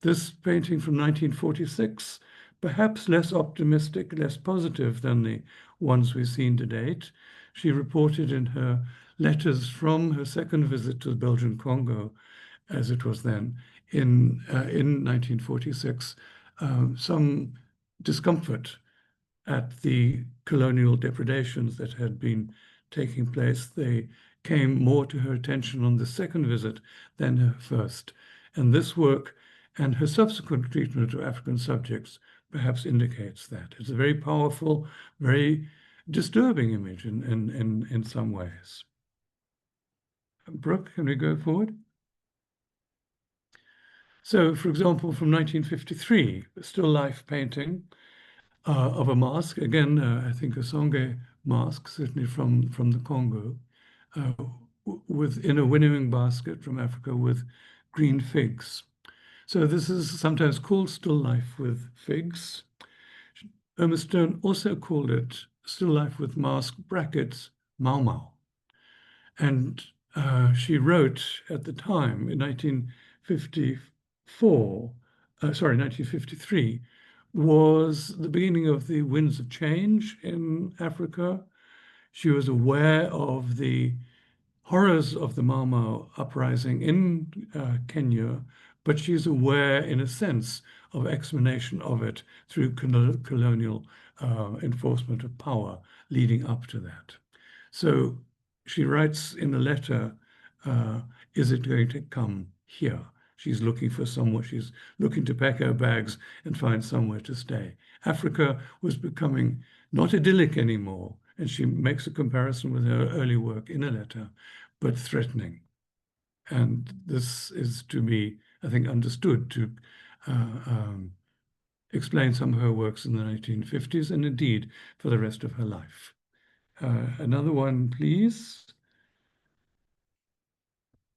Speaker 3: This painting from 1946, perhaps less optimistic, less positive than the ones we've seen to date. She reported in her letters from her second visit to the Belgian Congo, as it was then, in 1946, some discomfort at the colonial depredations that had been taking place. They came more to her attention on the second visit than her first. And this work and her subsequent treatment of African subjects perhaps indicates that. It's a very powerful, very disturbing image in some ways. Brooke, can we go forward? So, for example, from 1953, a still life painting of a mask, again, I think a songe mask, certainly from the Congo, in a winnowing basket from Africa with green figs. So this is sometimes called still life with figs. Irma Stern also called it still life with mask brackets, mau mau. And she wrote at the time in 1953, was the beginning of the winds of change in Africa. She was aware of the horrors of the Mau Mau uprising in Kenya, but she's aware, in a sense, of explanation of it through colonial enforcement of power leading up to that. So she writes in a letter, is it going to come here? She's looking for somewhere, she's looking to pack her bags and find somewhere to stay. Africa was becoming not idyllic anymore, and she makes a comparison with her early work in a letter, but threatening. And this is to be, I think, understood to explain some of her works in the 1950s, and indeed for the rest of her life. Another one, please.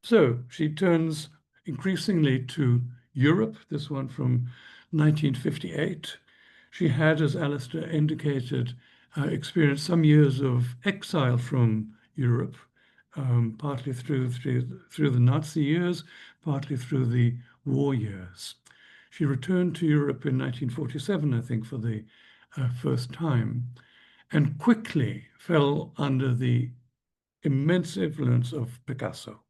Speaker 3: So she turns increasingly to Europe, this one from 1958. She had, as Alastair indicated, experienced some years of exile from Europe, partly through the Nazi years, partly through the war years. She returned to Europe in 1947, I think, for the first time, and quickly fell under the immense influence of Picasso.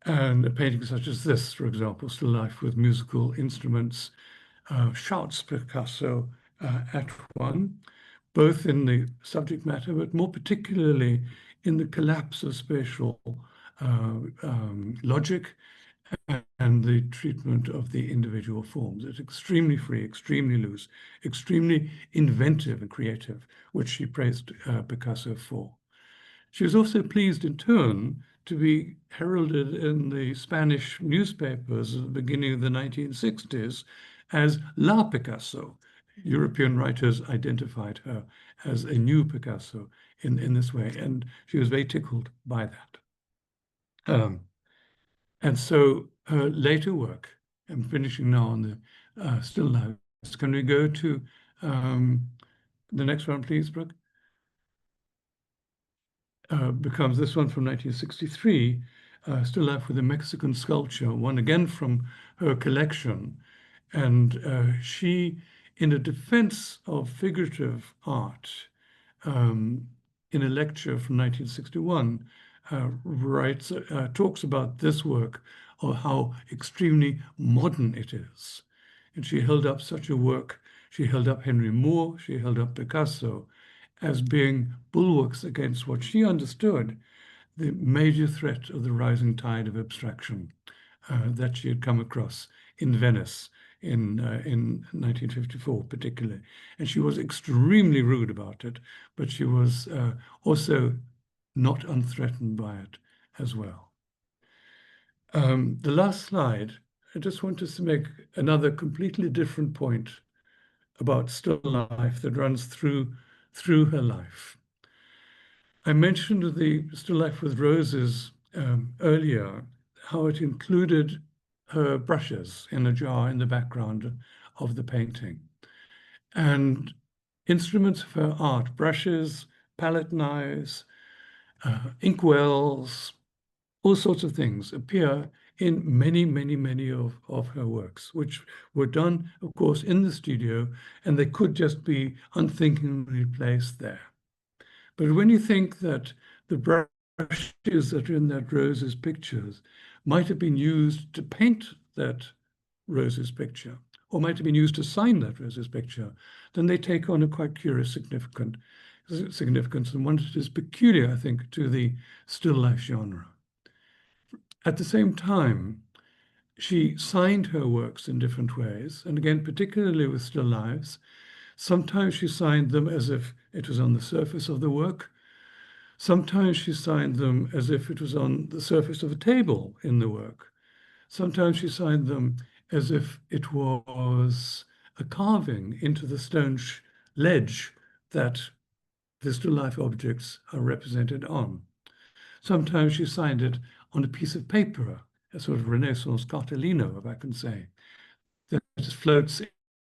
Speaker 3: And a painting such as this, for example, still life with musical instruments, shouts Picasso at one, both in the subject matter, but more particularly in the collapse of spatial logic and the treatment of the individual forms. It's extremely free, extremely loose, extremely inventive and creative, which she praised Picasso for. She was also pleased in turn to be heralded in the Spanish newspapers at the beginning of the 1960s as La Picasso. European writers identified her as a new Picasso in this way, and she was very tickled by that. And so her later work, I'm finishing now on the still lifes. Can we go to the next one, please, Brooke? Becomes this one from 1963, still life with a Mexican sculpture, one again from her collection. And she, in a defense of figurative art, in a lecture from 1961, talks about this work, or how extremely modern it is. And she held up such a work. She held up Henry Moore, she held up Picasso, as being bulwarks against what she understood the major threat of the rising tide of abstraction that she had come across in Venice in 1954 particularly. And she was extremely rude about it, but she was also not unthreatened by it as well. The last slide, I just want to make another completely different point about still life that runs through her life. I mentioned the Still Life with Roses earlier, how it included her brushes in a jar in the background of the painting. And instruments of her art, brushes, palette knives, inkwells, all sorts of things appear in many, many, many of her works, which were done, of course, in the studio, and they could just be unthinkingly placed there. But when you think that the brushes that are in that Rose's pictures might have been used to paint that Rose's picture, or might have been used to sign that Rose's picture, then they take on a quite curious significance, and one that is peculiar, I think, to the still life genre. At the same time, she signed her works in different ways, and again, particularly with still lives. Sometimes she signed them as if it was on the surface of the work. Sometimes she signed them as if it was on the surface of a table in the work. Sometimes she signed them as if it was a carving into the stone ledge that the still life objects are represented on. Sometimes she signed it on a piece of paper, a sort of Renaissance cartellino, if I can say, that just floats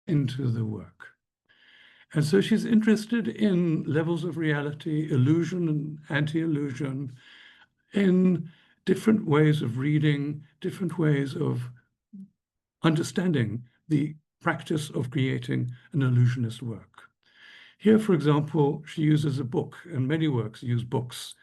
Speaker 3: into the work. And so she's interested in levels of reality, illusion and anti-illusion, in different ways of reading, different ways of understanding the practice of creating an illusionist work. Here, for example, she uses a book, and many works use books.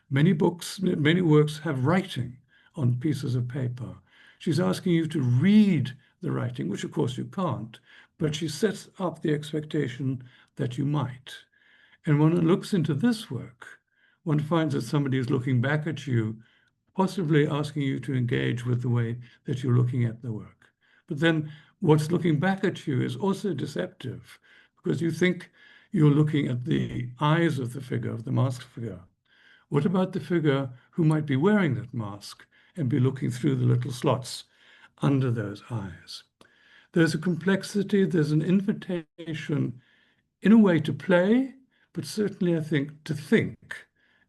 Speaker 3: Many works have writing on pieces of paper. She's asking you to read the writing, which of course you can't, but she sets up the expectation that you might. And when one looks into this work, one finds that somebody is looking back at you, possibly asking you to engage with the way that you're looking at the work. But then what's looking back at you is also deceptive, because you think you're looking at the eyes of the figure, of the masked figure. What about the figure who might be wearing that mask and be looking through the little slots under those eyes? There's a complexity, there's an invitation in a way to play, but certainly I think to think.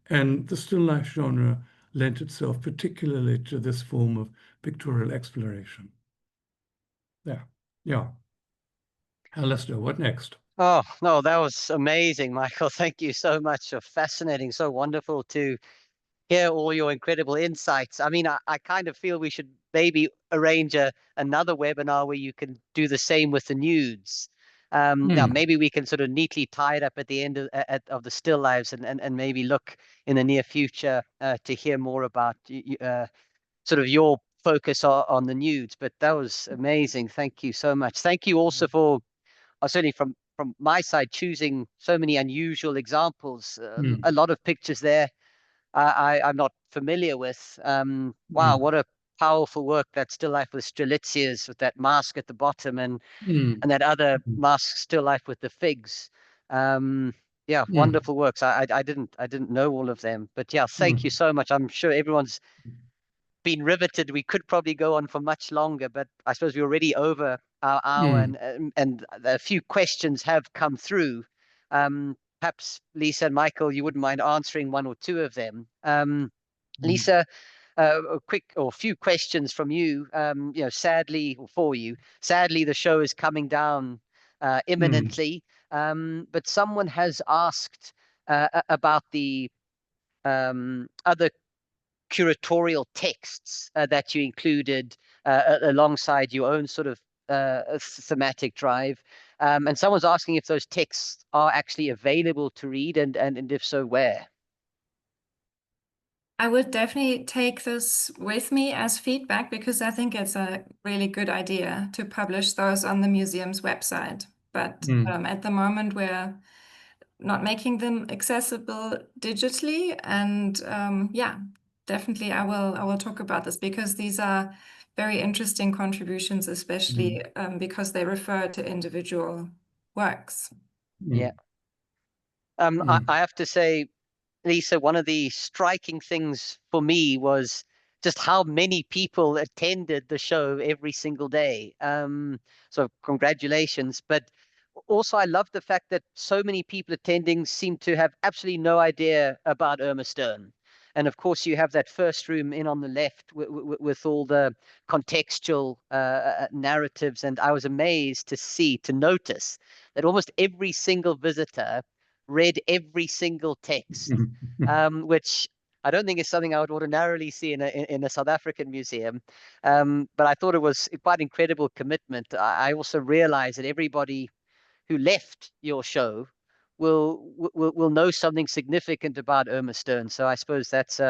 Speaker 3: And the still life genre lent itself particularly to this form of pictorial exploration. There, yeah. Alastair, what next?
Speaker 1: Oh, no, that was amazing, Michael. Thank you so much. So fascinating, so wonderful to hear all your incredible insights. I mean, I kind of feel we should maybe arrange another webinar where you can do the same with the nudes. Now, maybe we can sort of neatly tie it up at the end of the still lives and maybe look in the near future to hear more about sort of your focus on the nudes. But that was amazing. Thank you so much. Thank you also for, certainly from my side, choosing so many unusual examples, a lot of pictures there I'm not familiar with. Wow, what a powerful work that still life with Strelitzius, with that mask at the bottom, and that other mask still life with the figs. Yeah, wonderful works. I didn't know all of them, but yeah, thank you so much. I'm sure everyone's been riveted. We could probably go on for much longer, but I suppose we're already over our hour, and a few questions have come through. Perhaps Lisa and Michael, you wouldn't mind answering one or two of them. Lisa, a few questions from you. Sadly, or for you, sadly, the show is coming down imminently. But someone has asked about the other curatorial texts that you included alongside your own sort of thematic drive. And someone's asking if those texts are actually available to read, and if so, where?
Speaker 2: I would definitely take this with me as feedback, because I think it's a really good idea to publish those on the museum's website. But at the moment, we're not making them accessible digitally. And yeah, definitely I will talk about this, because these are very interesting contributions, especially because they refer to individual works.
Speaker 1: Yeah. I have to say, Lisa, one of the striking things for me was just how many people attended the show every single day. So congratulations. But also, I love the fact that so many people attending seem to have absolutely no idea about Irma Stern. And of course, you have that first room in on the left with all the contextual narratives. And I was amazed to notice that almost every single visitor read every single text, which I don't think is something I would ordinarily see in a South African museum. But I thought it was quite incredible commitment. I also realized that everybody who left your show will know something significant about Irma Stern. So I suppose that's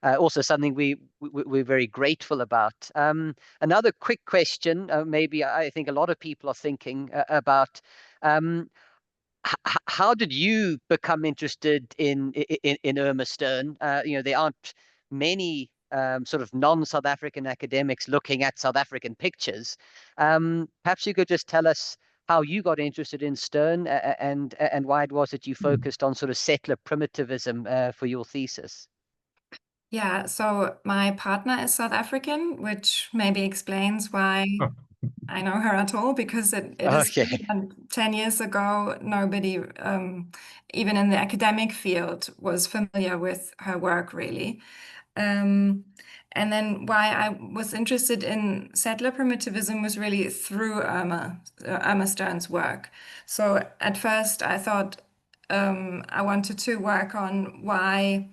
Speaker 1: also something we're very grateful about. Another quick question, maybe I think a lot of people are thinking about. How did you become interested in Irma Stern? There aren't many sort of non-South African academics looking at South African pictures. Perhaps you could just tell us how you got interested in Stern, and why it was that you focused on sort of settler primitivism for your thesis.
Speaker 2: Yeah, so my partner is South African, which maybe explains why I know her at all, because it is
Speaker 1: Okay.
Speaker 2: 10 years ago, nobody, even in the academic field, was familiar with her work, really. And then why I was interested in settler primitivism was really through Irma Stern's work. So at first I thought I wanted to work on why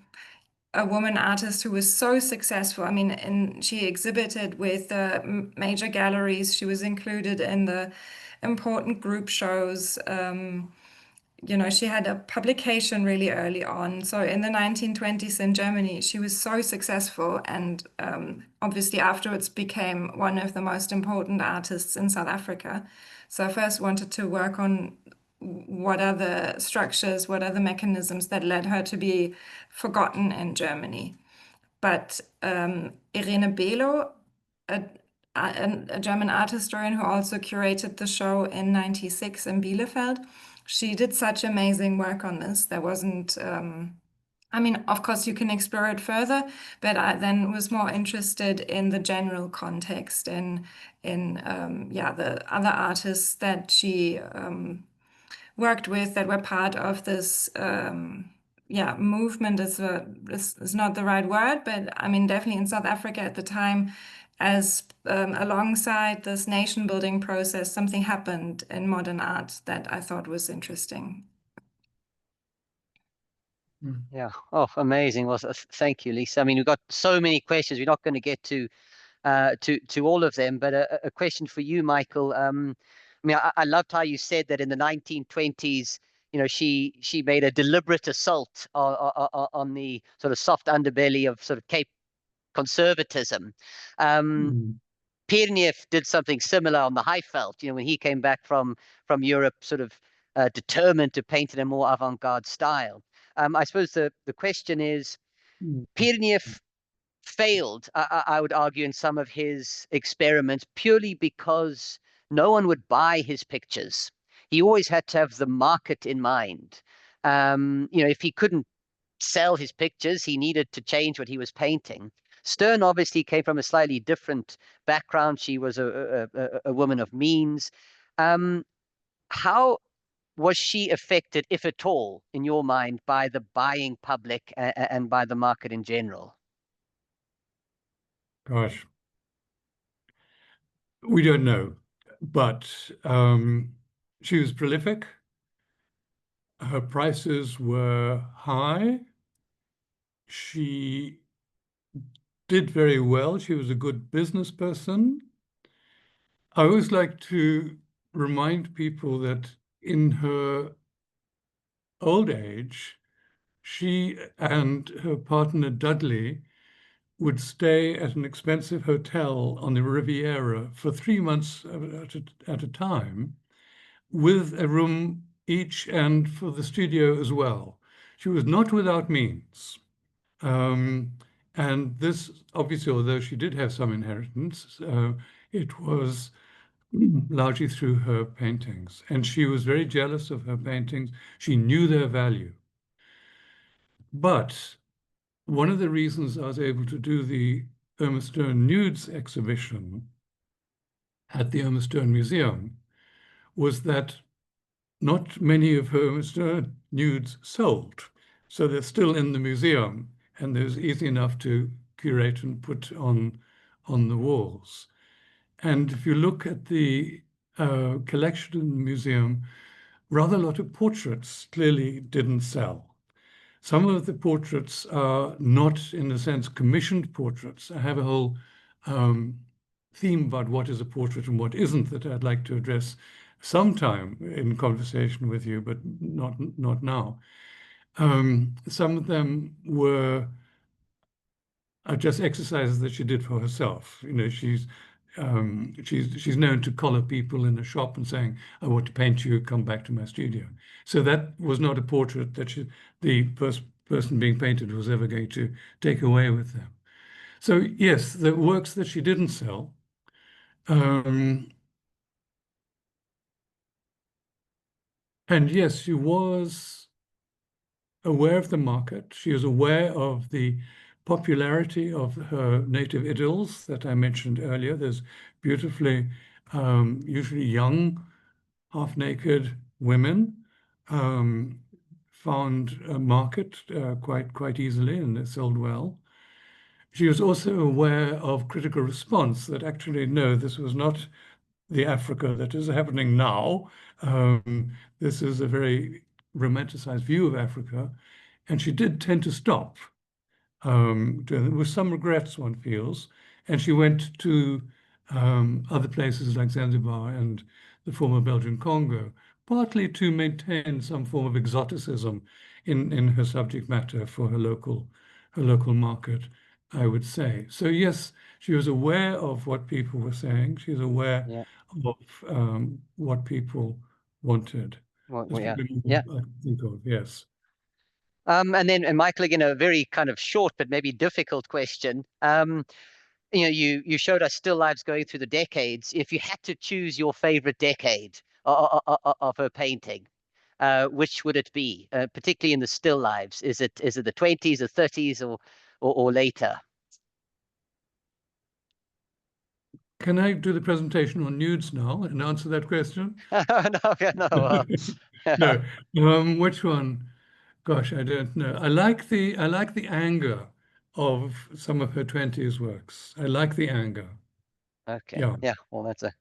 Speaker 2: a woman artist who was so successful. I mean, and she exhibited with the major galleries. She was included in the important group shows. She had a publication really early on. So in the 1920s in Germany, she was so successful, and obviously afterwards became one of the most important artists in South Africa. So I first wanted to work on what are the structures, what are the mechanisms that led her to be forgotten in Germany. But Irene Below, a German art historian who also curated the show in '96 in Bielefeld, she did such amazing work on this. There wasn't, I mean, of course, you can explore it further, but I then was more interested in the general context, in the other artists that she worked with that were part of this movement is not the right word, but I mean definitely in South Africa at the time, as alongside this nation building process, something happened in modern art that I thought was interesting.
Speaker 1: Yeah. Oh, amazing. Well, thank you, Lisa. I mean, we've got so many questions. We're not going to get to all of them, but a question for you, Michael. I mean, I loved how you said that in the 1920s, she made a deliberate assault on the sort of soft underbelly of sort of Cape conservatism. Pierneef did something similar on the Highveld, when he came back from Europe, sort of determined to paint in a more avant-garde style. I suppose the question is, Pierneef failed, I would argue, in some of his experiments purely because no one would buy his pictures. He always had to have the market in mind. If he couldn't sell his pictures, he needed to change what he was painting. Stern obviously came from a slightly different background. She was a woman of means. How was she affected, if at all, in your mind, by the buying public and by the market in general?
Speaker 3: Gosh, we don't know, but she was prolific. Her prices were high. She did very well. She was a good business person. I always like to remind people that in her old age, she and her partner Dudley would stay at an expensive hotel on the Riviera for 3 months at a time, with a room each and for the studio as well. She was not without means. And this, obviously, although she did have some inheritance, it was largely through her paintings. And she was very jealous of her paintings. She knew their value. But one of the reasons I was able to do the Irma Stern nudes exhibition at the Irma Stern Museum was that not many of her Irma Stern nudes sold. So they're still in the museum, and they're easy enough to curate and put on the walls. And if you look at the collection in the museum, rather a lot of portraits clearly didn't sell. Some of the portraits are not, in a sense, commissioned portraits. I have a whole theme about what is a portrait and what isn't that I'd like to address sometime in conversation with you, but not now. Some of them are just exercises that she did for herself. You know, she's known to collar people in a shop and saying, "I want to paint you, come back to my studio." So that was not a portrait that the person being painted was ever going to take away with them. So yes, the works that she didn't sell. And yes, she was aware of the market. She was aware of the popularity of her native idylls that I mentioned earlier. There's beautifully, usually young, half-naked women found a market quite easily, and they sold well. She was also aware of critical response, that actually, no, this was not the Africa that is happening now. This is a very romanticized view of Africa. And she did tend to stop, with some regrets, one feels. And she went to other places like Zanzibar and the former Belgian Congo, partly to maintain some form of exoticism in her subject matter for her local market, I would say. So yes, she was aware of what people were saying. She was aware of what people wanted. That's probably what I can think of, yes.
Speaker 1: And then, Michael, again, a very kind of short but maybe difficult question. You know, you showed us still lives going through the decades. If you had to choose your favorite decade of her painting, which would it be? Particularly in the still lives, is it the 20s, the 30s, or later?
Speaker 3: Can I do the presentation on nudes now and answer that question?
Speaker 1: No.
Speaker 3: No. Which one? Gosh, I don't know. I like the anger of some of her 20s works. I like the anger.
Speaker 1: Okay.
Speaker 3: Yeah.
Speaker 1: Yeah. Well, that's a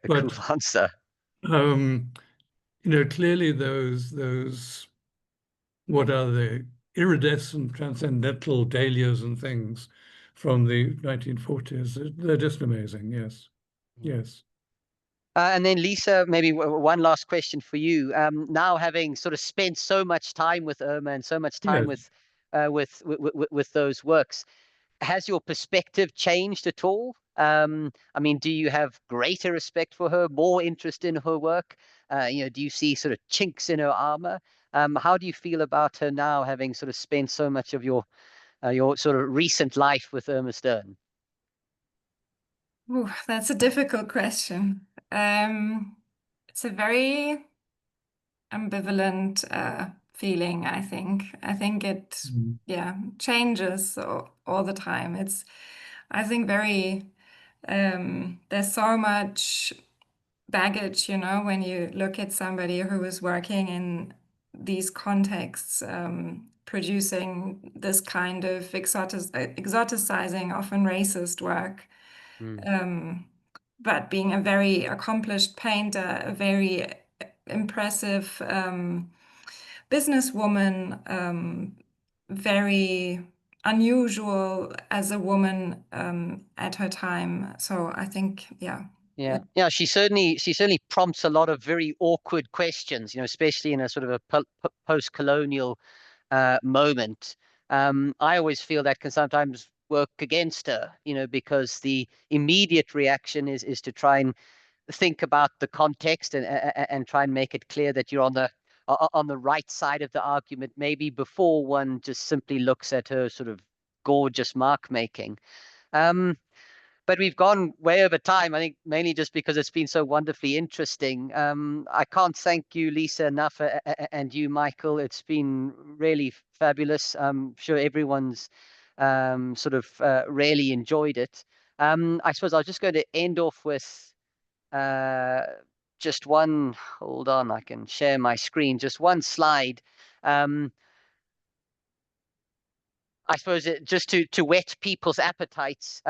Speaker 3: But
Speaker 1: cool answer.
Speaker 3: you know, clearly those what are the iridescent transcendental dahlias and things from the 1940s? They're just amazing. Yes. Yes.
Speaker 1: And then Lisa, maybe one last question for you. Now having sort of spent so much time with Irma and so much time
Speaker 3: Yes.
Speaker 1: with those works, has your perspective changed at all? I mean, do you have greater respect for her, more interest in her work? You know, do you see sort of chinks in her armor? How do you feel about her now, having sort of spent so much of your sort of recent life with Irma Stern?
Speaker 2: Ooh, that's a difficult question. It's a very ambivalent feeling, I think. I think it, changes all the time. I think, there's so much baggage, you know, when you look at somebody who is working in these contexts, producing this kind of exoticizing, often racist work. But being a very accomplished painter, a very impressive businesswoman, very unusual as a woman at her time. So I think, yeah.
Speaker 1: Yeah, she certainly prompts a lot of very awkward questions, especially in a sort of a post-colonial moment. I always feel that can sometimes work against her, because the immediate reaction is to try and think about the context and try and make it clear that you're on the right side of the argument, maybe before one just simply looks at her sort of gorgeous mark making. But we've gone way over time, I think, mainly just because it's been so wonderfully interesting. I can't thank you, Lisa, enough, and you, Michael. It's been really fabulous. I'm sure everyone's sort of really enjoyed it. I suppose I was just going to end off with just one. Hold on, I can share my screen. Just one slide. I suppose just to whet people's appetites.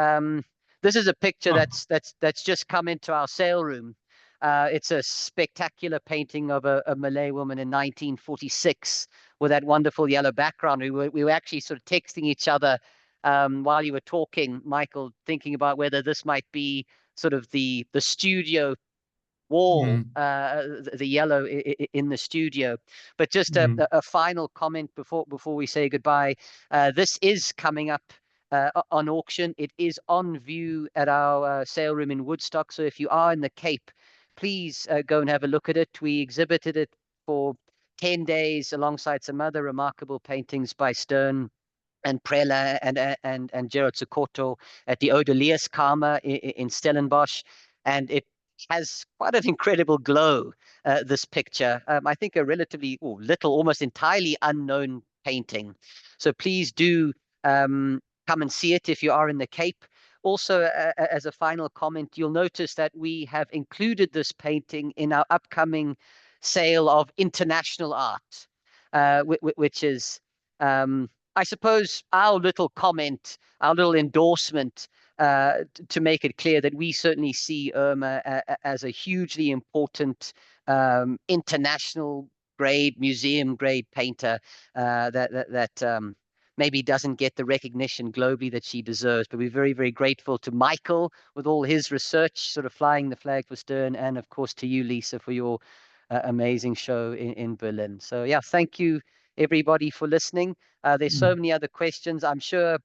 Speaker 1: This is a picture that's just come into our sale room. It's a spectacular painting of a Malay woman in 1946 with that wonderful yellow background. We were actually sort of texting each other while you were talking, Michael, thinking about whether this might be sort of the studio wall, the yellow in the studio. But just a final comment before we say goodbye. This is coming up on auction. It is on view at our sale room in Woodstock. So if you are in the Cape, please go and have a look at it. We exhibited it for 10 days alongside some other remarkable paintings by Stern and Prela and Gerard Sokoto at the Odelius Karma in Stellenbosch. And it has quite an incredible glow, this picture. I think a relatively little, almost entirely unknown painting. So please do come and see it if you are in the Cape. Also, as a final comment, you'll notice that we have included this painting in our upcoming sale of international art, which is, I suppose, our little comment, our little endorsement to make it clear that we certainly see Irma as a hugely important international grade, museum grade painter that maybe doesn't get the recognition globally that she deserves. But we're very, very grateful to Michael with all his research, sort of flying the flag for Stern, and of course to you, Lisa, for your amazing show in Berlin. So yeah, thank you everybody for listening. There's so many other questions. I'm sure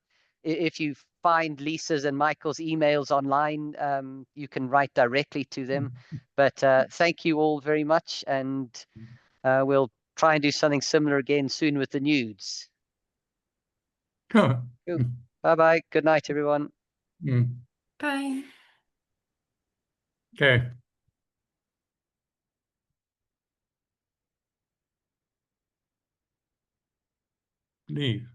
Speaker 1: if you find Lisa's and Michael's emails online, you can write directly to them. But thank you all very much, and we'll try and do something similar again soon with the nudes. Bye-bye. Good night, everyone.
Speaker 2: Bye.
Speaker 3: Okay. Leave.